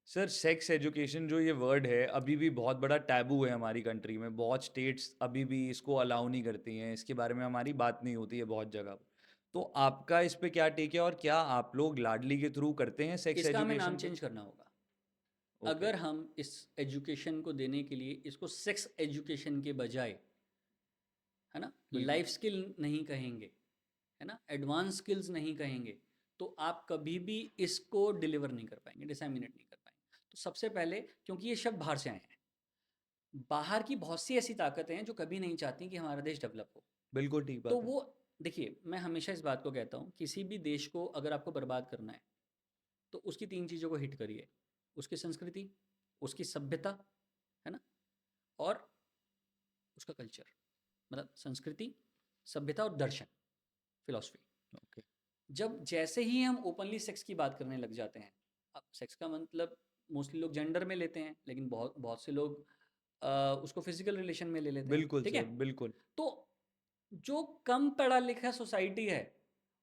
Sir sex education जो ये वर्ड है अभी भी बहुत बड़ा टैबू है हमारी कंट्री में. बहुत स्टेट्स अभी भी इसको अलाउ नहीं करती हैं, इसके बारे में हमारी बात नहीं होती है बहुत जगह पर. तो आपका इस पे क्या टेक है और क्या आप लोग लाडली के थ्रू करते हैं सेक्स इसका हमें नाम एजुकेशन? चेंज करना होगा. ओके. अगर हम इस एजुकेशन को देने के लिए इसको सेक्स एजुकेशन के बजाय, है ना, बिल्कुल. लाइफ स्किल नहीं कहेंगे, है ना, एडवांस स्किल्स नहीं कहेंगे, तो आप कभी भी इसको डिलीवर नहीं कर पाएंगे, डिसैमिनेट नहीं कर पाएंगे. तो सबसे पहले, क्योंकि ये शब्द बाहर से आए हैं, बाहर की बहुत सी ऐसी ताकतें हैं जो कभी नहीं चाहती कि हमारा देश डेवलप हो. बिल्कुल ठीक तो बात है. वो, देखिए, मैं हमेशा इस बात को कहता हूँ, किसी भी देश को अगर आपको बर्बाद करना है तो उसकी 3 चीज़ों को हिट करिए: उसकी संस्कृति, उसकी सभ्यता, है ना, और उसका कल्चर. मतलब संस्कृति, सभ्यता और दर्शन, फिलॉसफी. ओके. जब जैसे ही हम ओपनली सेक्स की बात करने लग जाते हैं, अब सेक्स का मतलब मोस्टली लोग जेंडर में लेते हैं, लेकिन बहुत बहुत से लोग उसको फिजिकल रिलेशन में ले लेते हैं. बिल्कुल ठीक सर है. बिल्कुल. तो जो कम पढ़ा लिखा सोसाइटी है,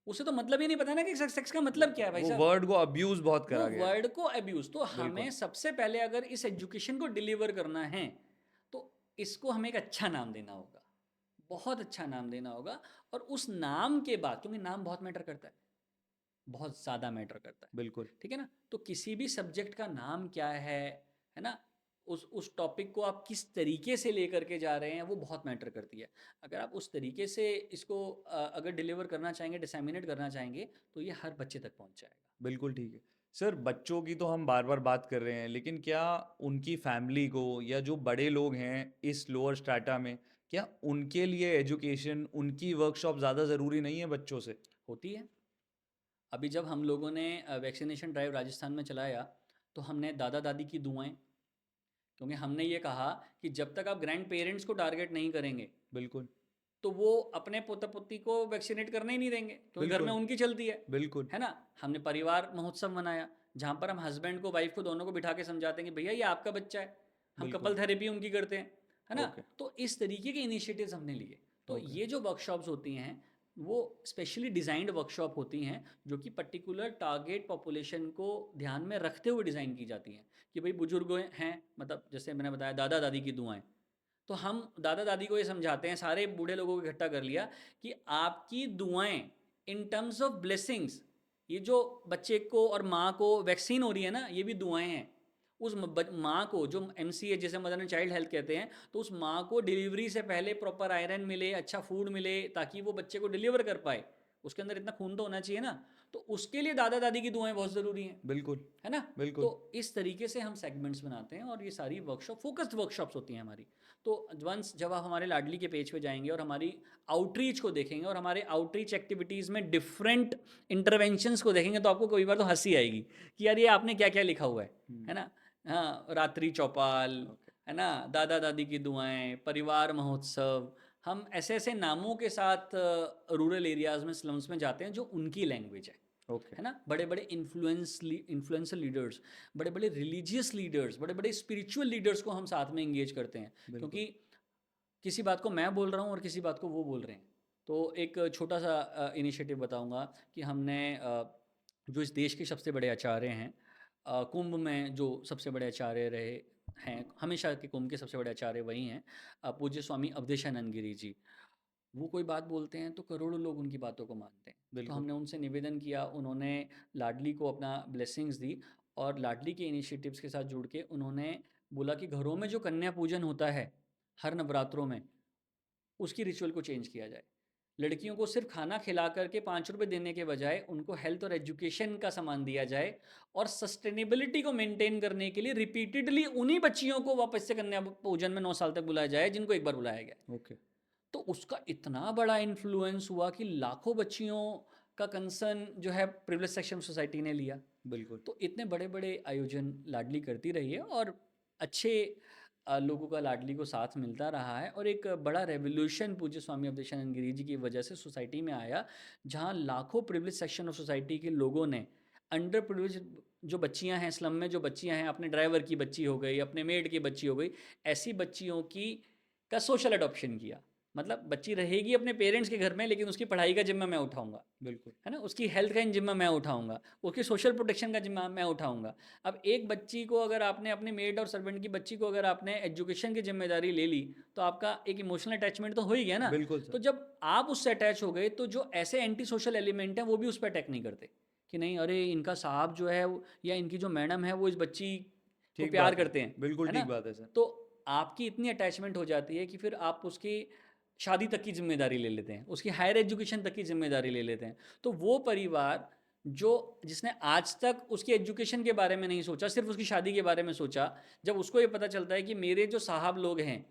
उसे तो मतलब ही नहीं पता ना कि सेक्स का मतलब क्या है भाई वो साहब. वर्ड को अब्यूज बहुत वो करा गया है. वर्ड को अब्यूज. तो बिल्कुल. हमें सबसे पहले अगर इस एजुकेशन को डिलीवर करना है तो इसको हमें एक अच्छा नाम देना होगा, बहुत अच्छा नाम देना होगा. और उस नाम के बाद, क्योंकि नाम बहुत मैटर करता है, बहुत ज़्यादा मैटर करता है, बिल्कुल. ठीक है ना. तो किसी भी सब्जेक्ट का नाम क्या है ना, उस टॉपिक को आप किस तरीके से लेकर के जा रहे हैं, वो बहुत मैटर करती है. अगर आप उस तरीके से इसको अगर डिलीवर करना चाहेंगे, डिसैमिनेट करना चाहेंगे, तो ये हर बच्चे तक पहुंच जाएगा. बिल्कुल ठीक है. सर बच्चों की तो हम बार बार बात कर रहे हैं, लेकिन क्या उनकी फैमिली को या जो बड़े लोग हैं इस लोअर स्ट्राटा में, क्या उनके लिए एजुकेशन, उनकी वर्कशॉप ज़्यादा ज़रूरी नहीं है बच्चों से? होती है. अभी जब हम लोगों ने वैक्सीनेशन ड्राइव राजस्थान में चलाया, तो हमने दादा दादी की दुआएं, क्योंकि हमने ये कहा कि जब तक आप ग्रैंड पेरेंट्स को टारगेट नहीं करेंगे बिल्कुल. तो वो अपने पोता पोती को वैक्सीनेट करने ही नहीं देंगे, क्योंकि घर में बिल्कुल. उनकी चलती बिल्कुल. है ना. हमने परिवार महोत्सव मनाया, जहाँ पर हम हस्बैंड को, वाइफ को, दोनों को बिठा के समझाते हैं कि भैया ये आपका बच्चा है. हम बिल्कुल. कपल थेरेपी उनकी करते हैं, है ना. ओके. तो इस तरीके के इनिशिएटिव्स हमने लिए. तो ओके. ये जो वर्कशॉप्स होती हैं वो स्पेशली डिज़ाइंड वर्कशॉप होती हैं, जो कि पर्टिकुलर टारगेट पॉपुलेशन को ध्यान में रखते हुए डिज़ाइन की जाती हैं. कि भाई बुजुर्ग हैं, मतलब जैसे मैंने बताया दादा दादी की दुआएं, तो हम दादा दादी को ये समझाते हैं, सारे बूढ़े लोगों को इकट्ठा कर लिया कि आपकी दुआएं इन टर्म्स ऑफ ब्लेसिंग्स, ये जो बच्चे को और माँ को वैक्सीन हो रही है ना, ये भी दुआएं हैं. उस माँ को, जो MCH जैसे मदर एंड चाइल्ड हेल्थ कहते हैं, तो उस माँ को डिलीवरी से पहले प्रॉपर आयरन मिले, अच्छा फूड मिले, ताकि वो बच्चे को डिलीवर कर पाए. उसके अंदर इतना खून तो होना चाहिए ना. तो उसके लिए दादा दादी की दुआएं बहुत ज़रूरी हैं, बिल्कुल. है ना. बिल्कुल. तो इस तरीके से हम सेगमेंट्स बनाते हैं और ये सारी वर्कशॉप फोकस्ड वर्कशॉप्स होती हैं हमारी. तो वंस जब आप हमारे लाडली के पेज पे जाएंगे और हमारी आउटरीच को देखेंगे और हमारे आउटरीच एक्टिविटीज़ में डिफरेंट इंटरवेंशंस को देखेंगे, तो आपको कई बार तो हंसी आएगी कि यार ये आपने क्या क्या लिखा हुआ है ना. हाँ, रात्रि चौपाल, ओके. है ना, दादा दादी की दुआएं, परिवार महोत्सव, हम ऐसे ऐसे नामों के साथ रूरल एरियाज़ में, स्लम्स में जाते हैं जो उनकी लैंग्वेज ओके। है ना। बड़े बड़े इन्फ्लुएंसर लीडर्स, बड़े बड़े रिलीजियस लीडर्स, बड़े बड़े स्पिरिचुअल लीडर्स को हम साथ में इंगेज करते हैं, बिल्कुल। क्योंकि किसी बात को मैं बोल रहा हूँ और किसी बात को वो बोल रहे हैं। तो एक छोटा सा इनिशिएटिव बताऊंगा कि हमने जो इस देश के सबसे बड़े आचार्य हैं, कुंभ में जो सबसे बड़े आचार्य रहे हैं, हमेशा के कुंभ के सबसे बड़े आचार्य वही हैं, पूज्य स्वामी अवधेशानंद गिरी जी। वो कोई बात बोलते हैं तो करोड़ों लोग उनकी बातों को मानते हैं। तो बिल्कुल। हमने उनसे निवेदन किया, उन्होंने लाडली को अपना ब्लेसिंग्स दी, और लाडली के इनिशिएटिव्स के साथ जुड़ के उन्होंने बोला कि घरों में जो कन्या पूजन होता है हर नवरात्रों में, उसकी रिचुअल को चेंज किया जाए। लड़कियों को सिर्फ खाना खिला करके 5 रुपए देने के बजाय उनको हेल्थ और एजुकेशन का सामान दिया जाए, और सस्टेनेबिलिटी को मेंटेन करने के लिए रिपीटेडली उन्हीं बच्चियों को वापस से कन्या पूजन में 9 साल तक बुलाया जाए जिनको एक बार बुलाया गया। ओके। तो उसका इतना बड़ा इन्फ्लुएंस हुआ कि लाखों बच्चियों का कंसर्न जो है प्रिविलेज सेक्शन सोसाइटी ने लिया। बिल्कुल। तो इतने बड़े बड़े आयोजन लाडली करती रही है, और अच्छे लोगों का लाडली को साथ मिलता रहा है, और एक बड़ा रेवोल्यूशन पूज्य स्वामी अवधेशानंद गिरी जी की वजह से सोसाइटी में आया, जहाँ लाखों प्रिविलेज सेक्शन ऑफ सोसाइटी के लोगों ने अंडर प्रिविलेज जो बच्चियां हैं, स्लम में जो बच्चियां हैं, अपने ड्राइवर की बच्ची हो गई, अपने मेड की बच्ची हो गई, ऐसी बच्चियों की का सोशल अडॉप्शन किया। मतलब बच्ची रहेगी अपने पेरेंट्स के घर में, लेकिन उसकी पढ़ाई का जिम्मा मैं उठाऊंगा, बिल्कुल। है ना, उसकी हेल्थ का जिम्मा मैं उठाऊंगा, उसकी सोशल प्रोटेक्शन का जिम्मा मैं उठाऊंगा। अब एक बच्ची को अगर आपने, अपने मेड और सर्वेंट की बच्ची को अगर आपने एजुकेशन की जिम्मेदारी ले ली, तो आपका एक इमोशनल अटैचमेंट तो हो ही गया ना। बिल्कुल तो सर। जब आप उससे अटैच हो गए, तो जो ऐसे एंटी सोशल एलिमेंट हैं वो भी उस पर अटैक नहीं करते कि नहीं, अरे इनका साहब जो है या इनकी जो मैडम है वो इस बच्ची को ठीक प्यार बात है। करते हैं, बिल्कुल है ठीक ना। बात है सर। तो आपकी इतनी अटैचमेंट हो जाती है कि फिर आप उसकी शादी तक की जिम्मेदारी ले लेते हैं, उसकी हायर एजुकेशन तक की जिम्मेदारी ले लेते हैं। तो वो परिवार जो, जिसने आज तक उसकी एजुकेशन के बारे में नहीं सोचा, सिर्फ उसकी शादी के बारे में सोचा, जब उसको ये पता चलता है कि मेरे जो साहब लोग हैं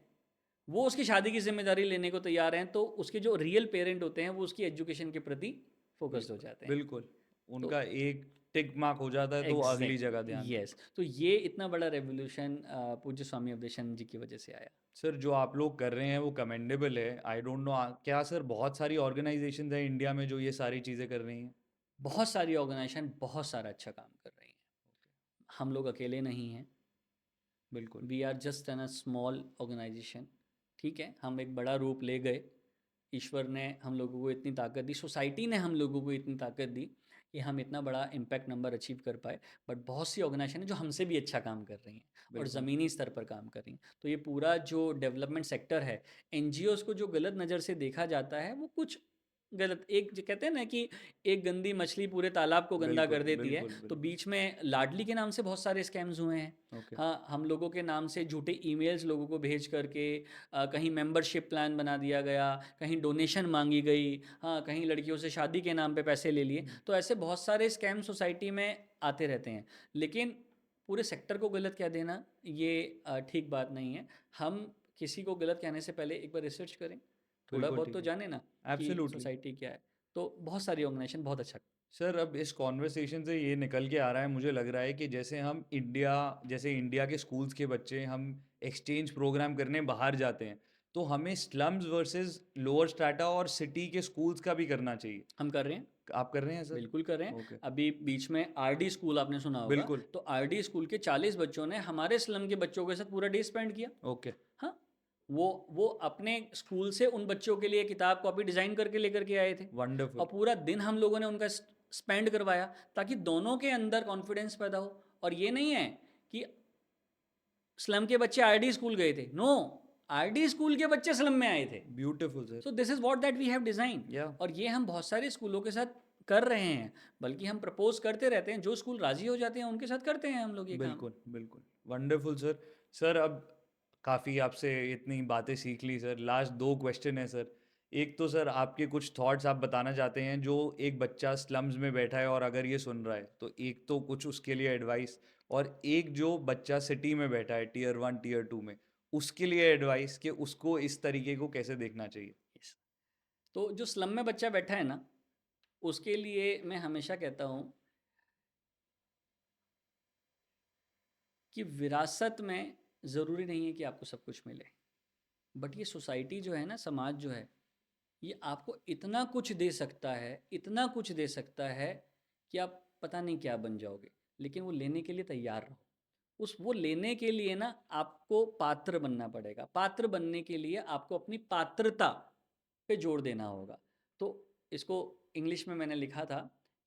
वो उसकी शादी की जिम्मेदारी लेने को तैयार हैं, तो उसके जो रियल पेरेंट होते हैं वो उसकी एजुकेशन के प्रति फोकस्ड हो बिल्कुल। जाते हैं। बिल्कुल। तो उनका एक टिक मार्क हो जाता है तो वो अगली जगह एग्जैक्टली, ध्यान यस, देंगे। तो ये इतना बड़ा रेवोल्यूशन पूज्य स्वामी अवधेशानंद जी की वजह से आया। सर जो आप लोग कर रहे हैं वो कमेंडेबल है। आई डोंट नो क्या सर बहुत सारी ऑर्गेनाइजेशंस हैं इंडिया में जो ये सारी चीज़ें कर रही हैं? बहुत सारी ऑर्गेनाइजेशन बहुत सारा अच्छा काम कर रही हैं। हम लोग अकेले नहीं हैं, बिल्कुल। We are just an a small organisation. ठीक है, हम एक बड़ा रूप ले गए, ईश्वर ने हम लोगों को इतनी ताकत दी, सोसाइटी ने हम लोगों को इतनी ताकत दी कि हम इतना बड़ा इम्पैक्ट नंबर अचीव कर पाए। बट बहुत सी ऑर्गेनाइजेशन है जो हमसे भी अच्छा काम कर रही हैं और बिल्कुल। ज़मीनी स्तर पर काम कर रही हैं। तो ये पूरा जो डेवलपमेंट सेक्टर है, एनजीओज़ को जो गलत नज़र से देखा जाता है वो कुछ गलत, एक जो कहते हैं ना कि एक गंदी मछली पूरे तालाब को गंदा बिल्कुल। कर देती है, बिल्कुल। तो बिल्कुल। बीच में लाडली के नाम से बहुत सारे स्कैम्स हुए हैं। ओके। हाँ, हम लोगों के नाम से झूठे ईमेल्स लोगों को भेज करके कहीं मेंबरशिप प्लान बना दिया गया, कहीं डोनेशन मांगी गई, हाँ, कहीं लड़कियों से शादी के नाम पे पैसे ले लिए। तो ऐसे बहुत सारे स्कैम सोसाइटी में आते रहते हैं, लेकिन पूरे सेक्टर को गलत कह देना ये ठीक बात नहीं है। हम किसी को गलत कहने से पहले एक बार रिसर्च करें, थोड़ा बिल्कुल बहुत ठीक तो है। जाने ना कि एब्सोल्युटली। सोसाइटी क्या है। तो बहुत सारी ऑर्गेनाइजेशन बहुत अच्छा। सर अब इस कॉन्वर्सेशन से ये निकल के आ रहा है, मुझे लग रहा है कि जैसे इंडिया के स्कूल्स के बच्चे हम एक्सचेंज प्रोग्राम करने बाहर जाते हैं, तो हमें स्लम्स वर्सेस लोअर स्ट्राटा और सिटी के स्कूल्स का भी करना चाहिए। हम कर रहे हैं, आप कर रहे हैं सर? बिल्कुल कर रहे हैं। ओके। अभी बीच में आरडी स्कूल आपने सुना होगा, बिल्कुल। तो आरडी स्कूल के 40 बच्चों ने हमारे स्लम के बच्चों के साथ पूरा डे स्पेंड किया। ओके। हाँ, वो अपने स्कूल से उन बच्चों के लिए किताब कॉपी डिज़ाइन करके लेकर के आए थे, और वंडरफुल। पूरा दिन हम लोगों ने उनका स्पेंड करवाया, ताकि दोनों के अंदर कॉन्फिडेंस पैदा हो। और ये नहीं है कि स्लम के बच्चे आरडी स्कूल गए थे, नो, आरडी स्कूल के बच्चे स्लम में आए थे। Beautiful sir. So this is what that we have design. Yeah. और ये हम बहुत सारे स्कूलों के साथ कर रहे हैं, बल्कि हम प्रपोज करते रहते हैं, जो स्कूल राजी हो जाते हैं उनके साथ करते हैं हम लोग ये काम। बिल्कुल। बिल्कुल। Wonderful sir. सर अब काफ़ी आपसे इतनी बातें सीख ली सर। लास्ट दो क्वेश्चन है सर। एक तो सर आपके कुछ थॉट्स आप बताना चाहते हैं जो एक बच्चा स्लम्स में बैठा है और अगर ये सुन रहा है, तो एक तो कुछ उसके लिए एडवाइस, और एक जो बच्चा सिटी में बैठा है टियर 1 टियर 2 में, उसके लिए एडवाइस कि उसको इस तरीके को कैसे देखना चाहिए। Yes. तो जो स्लम में बच्चा बैठा है ना, उसके लिए मैं हमेशा कहता हूँ कि विरासत में ज़रूरी नहीं है कि आपको सब कुछ मिले, बट ये सोसाइटी जो है ना, समाज जो है, ये आपको इतना कुछ दे सकता है, इतना कुछ दे सकता है कि आप पता नहीं क्या बन जाओगे, लेकिन वो लेने के लिए तैयार रहो। उस वो लेने के लिए ना आपको पात्र बनना पड़ेगा। पात्र बनने के लिए आपको अपनी पात्रता पे जोर देना होगा। तो इसको इंग्लिश में मैंने लिखा था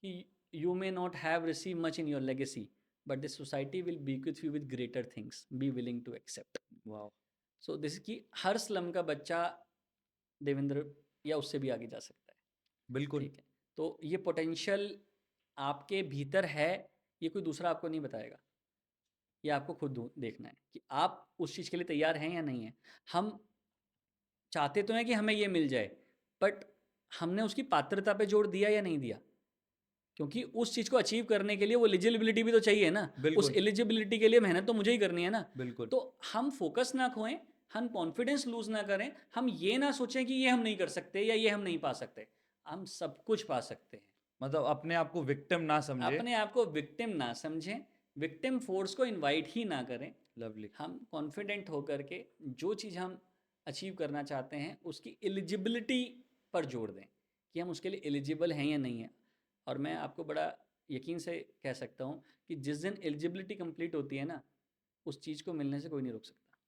कि you may not have receive much in your legacy, but this society will be with you with greater things, be willing to accept. वाह। सो दिस कि हर स्लम का बच्चा देवेंद्र या उससे भी आगे जा सकता है। बिल्कुल। ठीक है, तो ये पोटेंशियल आपके भीतर है, ये कोई दूसरा आपको नहीं बताएगा, ये आपको खुद देखना है कि आप उस चीज़ के लिए तैयार हैं या नहीं है। हम चाहते तो हैं कि हमें ये मिल जाए, बट हमने उसकी पात्रता पे जोर दिया या नहीं दिया, क्योंकि उस चीज़ को अचीव करने के लिए वो एलिजिबिलिटी भी तो चाहिए ना। उस बिल्कुल एलिजिबिलिटी के लिए मेहनत तो मुझे ही करनी है ना। बिल्कुल। तो हम फोकस ना खोएं, हम कॉन्फिडेंस लूज ना करें, हम ये ना सोचें कि ये हम नहीं कर सकते या ये हम नहीं पा सकते। हम सब कुछ पा सकते हैं। मतलब अपने आप को विक्टिम ना समझे। अपने आप को विक्टिम ना समझें, विक्टिम फोर्स को इनवाइट ही ना करें। लवली। हम कॉन्फिडेंट होकर के जो चीज़ हम अचीव करना चाहते हैं उसकी एलिजिबिलिटी पर जोर दें कि हम उसके लिए एलिजिबल हैं या नहीं हैं। और मैं आपको बड़ा यकीन से कह सकता हूँ कि जिस दिन एलिजिबिलिटी कंप्लीट होती है ना, उस चीज़ को मिलने से कोई नहीं रोक सकता।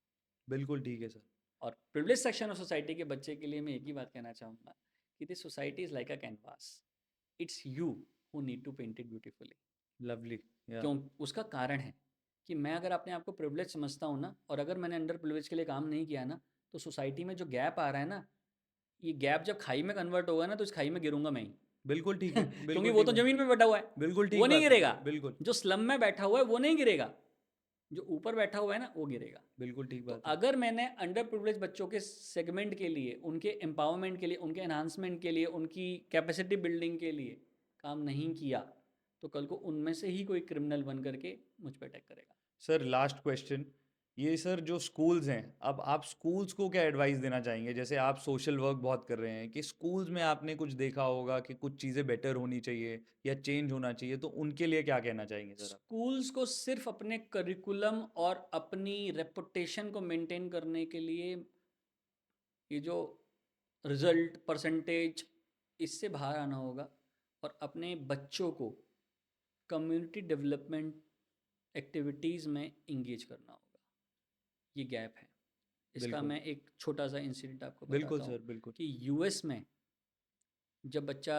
बिल्कुल ठीक है सर। और प्रिविलेज सेक्शन ऑफ सोसाइटी के बच्चे के लिए मैं एक ही बात कहना चाहूँगा कि this society is like a canvas, it's you who need to paint it beautifully. Lovely. या क्यों? उसका कारण है कि मैं अगर अपने आप को प्रिविलेज समझता हूँ ना, और अगर मैंने अंडर प्रिविलेज के लिए काम नहीं किया ना, तो सोसाइटी में जो गैप आ रहा है ना, ये गैप जब खाई में कन्वर्ट होगा ना, तो इस खाई में गिरूंगा मैं ही। बिल्कुल ठीक है। क्योंकि बिल्कुल वो ठीक तो बात। जमीन पे बैठा हुआ है, बिल्कुल वो ठीक नहीं बात है। गिरेगा। बिल्कुल जो स्लम में बैठा हुआ है वो नहीं गिरेगा, जो ऊपर बैठा हुआ है ना वो गिरेगा। बिल्कुल ठीक तो बात है। अगर मैंने अंडर प्रिविलेज बच्चों के सेगमेंट के लिए, उनके एम्पावरमेंट के लिए, उनके एनहांसमेंट के लिए, उनकी कैपेसिटी बिल्डिंग के लिए काम नहीं किया, तो कल को उनमें से ही कोई क्रिमिनल बन करके मुझ पर अटैक करेगा। सर लास्ट क्वेश्चन, ये सर जो स्कूल्स हैं, अब आप स्कूल्स को क्या एडवाइस देना चाहेंगे? जैसे आप सोशल वर्क बहुत कर रहे हैं, कि स्कूल्स में आपने कुछ देखा होगा कि कुछ चीज़ें बेटर होनी चाहिए या चेंज होना चाहिए, तो उनके लिए क्या कहना चाहेंगे सर आप? स्कूल्स को सिर्फ अपने करिकुलम और अपनी रेपुटेशन को मेंटेन करने के लिए ये जो रिजल्ट परसेंटेज, इससे बाहर आना होगा और अपने बच्चों को कम्युनिटी डेवलपमेंट एक्टिविटीज़ में इंगेज करना होगा। ये गैप है। इसका बिल्कुल। मैं एक छोटा सा इंसिडेंट आपको बिल्कुल बताता हूँ सर बिल्कुल। कि यूएस में जब बच्चा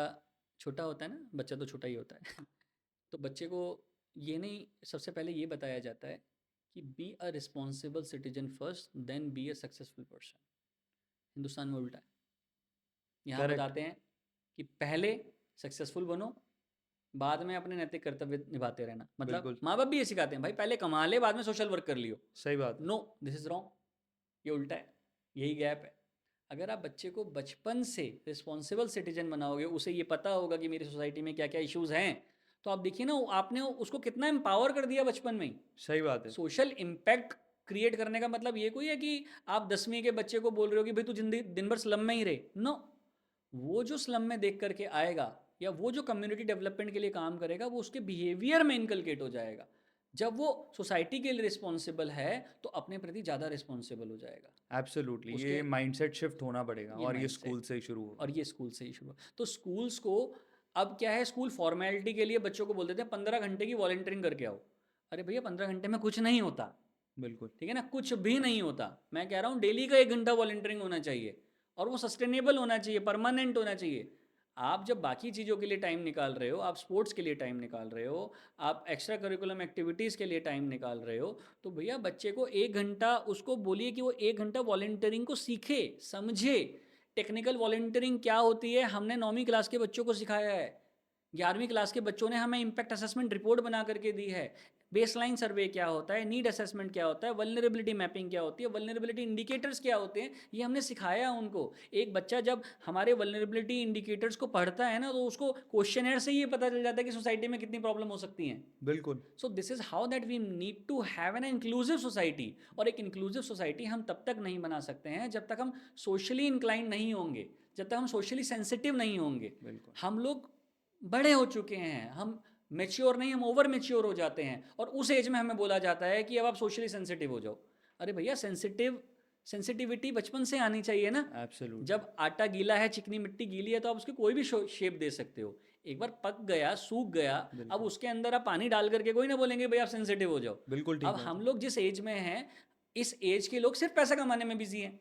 छोटा होता है ना, बच्चा तो छोटा ही होता है तो बच्चे को ये नहीं, सबसे पहले ये बताया जाता है कि be a responsible citizen first, then be a successful person. Hindustan में उल्टा है। यहाँ करेक्ट। बताते हैं कि पहले सक्सेसफुल बनो, बाद में अपने नैतिक कर्तव्य निभाते रहना। मतलब बिल्कुल माँ बाप भी ये सिखाते हैं, भाई पहले कमा ले, बाद में सोशल वर्क कर लियो। सही बात है। नो, दिस इज रॉन्ग, ये उल्टा है, यही गैप है। अगर आप बच्चे को बचपन से रिस्पॉन्सिबल सिटीजन बनाओगे, उसे ये पता होगा कि मेरी सोसाइटी में क्या क्या इश्यूज हैं, तो आप देखिए ना, आपने उसको कितना एम्पावर कर दिया बचपन में ही। सही बात है। सोशल इम्पैक्ट क्रिएट करने का मतलब ये कोई है कि आप 10वीं के बच्चे को बोल रहे हो कि भाई तू जिंदगी दिन भर स्लम में ही रहे। नो, वो जो स्लम में देख करके आएगा या वो जो कम्युनिटी डेवलपमेंट के लिए काम करेगा, वो उसके बिहेवियर में इनकलकेट हो जाएगा। जब वो सोसाइटी के लिए रिस्पॉन्सिबल है तो अपने प्रति ज़्यादा रिस्पॉन्सिबल हो जाएगा। एब्सोल्युटली, उसके ये माइंडसेट शिफ्ट होना पड़ेगा ये और ये माइंडसेट, स्कूल से ही शुरू होगा। और ये स्कूल से ही शुरू। तो स्कूल्स को अब क्या है, स्कूल फॉर्मेलिटी के लिए बच्चों को बोल देते हैं 15 घंटे की वॉलंटियरिंग करके आओ। अरे भैया 15 घंटे में कुछ नहीं होता, बिल्कुल। ठीक है ना, कुछ भी नहीं होता। मैं कह रहा हूँ डेली का 1 घंटा वॉलंटियरिंग होना चाहिए, और वो सस्टेनेबल होना चाहिए, परमानेंट होना चाहिए। आप जब बाकी चीज़ों के लिए टाइम निकाल रहे हो, आप स्पोर्ट्स के लिए टाइम निकाल रहे हो, आप एक्स्ट्रा करिकुलम एक्टिविटीज़ के लिए टाइम निकाल रहे हो, तो भैया बच्चे को 1 घंटा उसको बोलिए कि वो 1 घंटा वॉलंटियरिंग को सीखे, समझे। टेक्निकल वॉलंटियरिंग क्या होती है हमने 9वीं क्लास के बच्चों को सिखाया है, 11वीं क्लास के बच्चों ने हमें इम्पैक्ट असेसमेंट रिपोर्ट बना करके दी है। बेसलाइन सर्वे क्या होता है, नीड असेसमेंट क्या होता है, वल्नरेबिलिटी मैपिंग क्या होती है, वल्नरेबिलिटी इंडिकेटर्स क्या होते हैं, ये हमने सिखाया उनको। एक बच्चा जब हमारे वल्नरेबिलिटी इंडिकेटर्स को पढ़ता है ना, तो उसको क्वेश्चनर से ये पता चल जाता है कि सोसाइटी में कितनी प्रॉब्लम हो सकती हैं। बिल्कुल। So this is how that we need to have an inclusive society. और एक इंक्लूसिव सोसाइटी हम तब तक नहीं बना सकते हैं जब तक हम सोशली इंक्लाइन नहीं होंगे, जब तक हम सोशली सेंसिटिव नहीं होंगे। बिल्कुल। हम लोग बड़े हो चुके हैं, हम मेच्योर नहीं, हम ओवर मेच्योर हो जाते हैं, और उस एज में हमें बोला जाता है कि अब आप सोशली सेंसिटिव हो जाओ। अरे भैया, सेंसिटिव सेंसिटिविटी बचपन से आनी चाहिए ना। एब्सोल्युटली। जब आटा गीला है, चिकनी मिट्टी गीली है, तो आप उसकी कोई भी शेप दे सकते हो। एक बार पक गया, सूख गया, अब बिल्कुल उसके अंदर आप पानी डाल करके कोई ना बोलेंगे भाई आप सेंसिटिव हो जाओ। बिल्कुल ठीक अब बात हम है। लोग जिस एज में हैं, इस एज के लोग सिर्फ पैसा कमाने में बिजी हैं।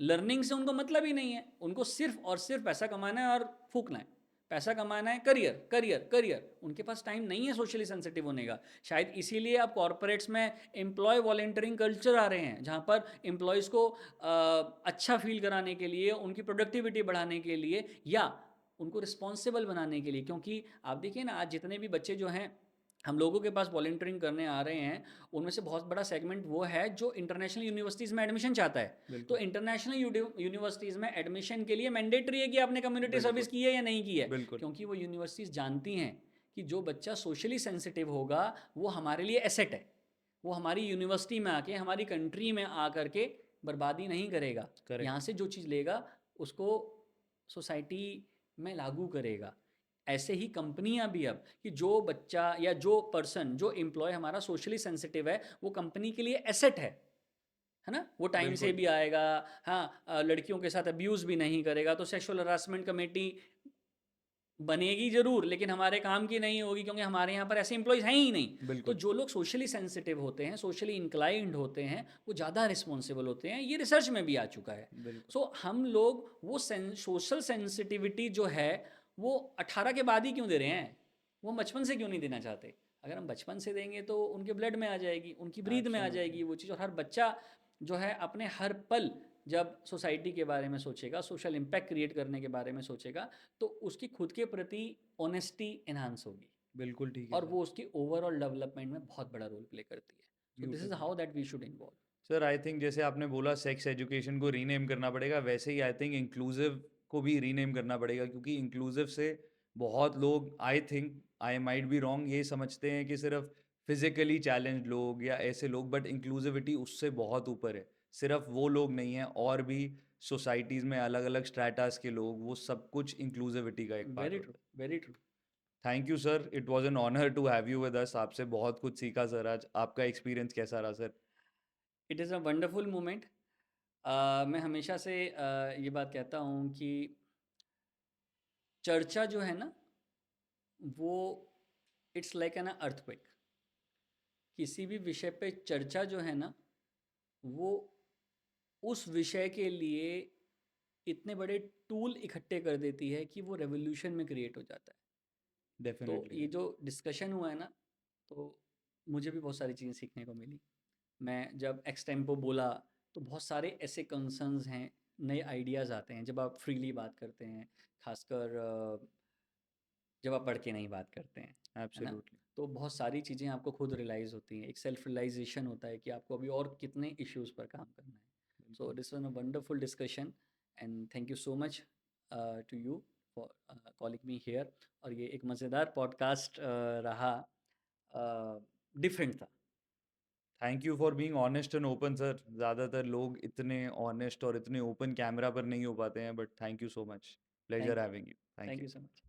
लर्निंग से उनको मतलब ही नहीं है, उनको सिर्फ और सिर्फ पैसा कमाना है और फूकना है। पैसा कमाना है, करियर करियर करियर, उनके पास टाइम नहीं है सोशली सेंसिटिव होने का। शायद इसीलिए अब कॉरपोरेट्स में एम्प्लॉय वॉलेंटियरिंग कल्चर आ रहे हैं, जहाँ पर एम्प्लॉयज़ को अच्छा फील कराने के लिए, उनकी प्रोडक्टिविटी बढ़ाने के लिए, या उनको रिस्पॉन्सिबल बनाने के लिए। क्योंकि आप देखिए ना, आज जितने भी बच्चे जो हैं हम लोगों के पास वॉलेंटियरिंग करने आ रहे हैं, उनमें से बहुत बड़ा सेगमेंट वो है जो इंटरनेशनल यूनिवर्सिटीज़ में एडमिशन चाहता है। तो बिल्कुल इंटरनेशनल यूनिवर्सिटीज़ में एडमिशन के लिए मैंडेटरी है कि आपने कम्युनिटी सर्विस बिल्कुल की है या नहीं की है। बिल्कुल क्योंकि वो यूनिवर्सिटीज़ जानती हैं कि जो बच्चा सोशली सेंसिटिव होगा वो हमारे लिए एसेट है। वो हमारी यूनिवर्सिटी में आके, हमारी कंट्री में आ करके बर्बादी नहीं करेगा। करेक्ट। यहाँ से जो चीज़ लेगा उसको सोसाइटी में लागू करेगा। ऐसे ही कंपनियां भी अब, कि जो बच्चा या जो पर्सन, जो एम्प्लॉय हमारा सोशली सेंसिटिव है, वो कंपनी के लिए एसेट है ना। वो टाइम से बिल्कुल भी आएगा, हाँ, लड़कियों के साथ अब्यूज़ भी नहीं करेगा, तो सेक्सुअल हरासमेंट कमेटी बनेगी ज़रूर, लेकिन हमारे काम की नहीं होगी, क्योंकि हमारे यहाँ पर ऐसे एम्प्लॉयज़ हैं ही नहीं। तो बिल्कुल जो लोग सोशली सेंसिटिव होते हैं, सोशली इंक्लाइंड होते हैं, वो ज़्यादा रिस्पॉन्सिबल होते हैं। ये रिसर्च में भी आ चुका है। बिल्कुल सो हम लोग वो सोशल सेंसिटिविटी जो है वो 18 के बाद ही क्यों दे रहे हैं? वो बचपन से क्यों नहीं देना चाहते? अगर हम बचपन से देंगे तो उनके ब्लड में आ जाएगी, उनकी ब्रीद में आ एब्सोल्युटली जाएगी वो चीज़। और हर बच्चा जो है अपने हर पल जब सोसाइटी के बारे में सोचेगा, सोशल इम्पैक्ट क्रिएट करने के बारे में सोचेगा, तो उसकी खुद के प्रति ऑनेस्टी इन्हांस होगी, बिल्कुल ठीक है और सर। वो उसकी ओवरऑल डेवलपमेंट में बहुत बड़ा रोल प्ले करती है। So this is beautiful how that we should involve. Sir. I think जैसे आपने बोला सेक्स एजुकेशन को रीनेम करना पड़ेगा, वैसे ही आई थिंक इंक्लूसिव को भी रीनेम करना पड़ेगा, क्योंकि इंक्लूसिव से बहुत लोग, I think I might be wrong, ये समझते हैं कि सिर्फ फिजिकली चैलेंज लोग या ऐसे लोग, बट इंक्लूसिविटी उससे बहुत ऊपर है। सिर्फ वो लोग नहीं हैं, और भी सोसाइटीज़ में अलग अलग स्ट्रैटास के लोग, वो सब कुछ इंक्लूसिविटी का एक पार्ट वेरी ट्रू, होता है। Very true. Thank you sir, it was an honour to have you with us. आपसे बहुत कुछ सीखा सर आज। आपका एक्सपीरियंस कैसा रहा sir? It is a wonderful moment. मैं हमेशा से ये बात कहता हूँ कि चर्चा जो है ना, वो इट्स लाइक एन अर्थक्वेक। किसी भी विषय पे चर्चा जो है ना, वो उस विषय के लिए इतने बड़े टूल इकट्ठे कर देती है कि वो रेवोल्यूशन में क्रिएट हो जाता है। तो डेफिनेटली ये सर। जो डिस्कशन हुआ है ना, तो मुझे भी बहुत सारी चीज़ें सीखने को मिली। मैं जब एक्स टेम्पो बोला, तो बहुत सारे ऐसे कंसर्न्स हैं, नए आइडियाज़ आते हैं जब आप फ्रीली बात करते हैं, खासकर जब आप पढ़ के नहीं बात करते हैं, है ना। एब्सोल्युटली तो बहुत सारी चीज़ें आपको खुद रियलाइज़ होती हैं, एक सेल्फ रियलाइजेशन होता है कि आपको अभी और कितने इश्यूज़ पर काम करना है। सो बिल्कुल। This was a wonderful discussion, and thank you so much to you for calling me here. और ये एक मज़ेदार पॉडकास्ट रहा, डिफरेंट था। Thank you for being honest and open sir. ज़्यादातर लोग इतने ऑनेस्ट और इतने ओपन कैमरा पर नहीं हो पाते हैं, but thank you so much. Pleasure thank having you. Thank thank you. You so much.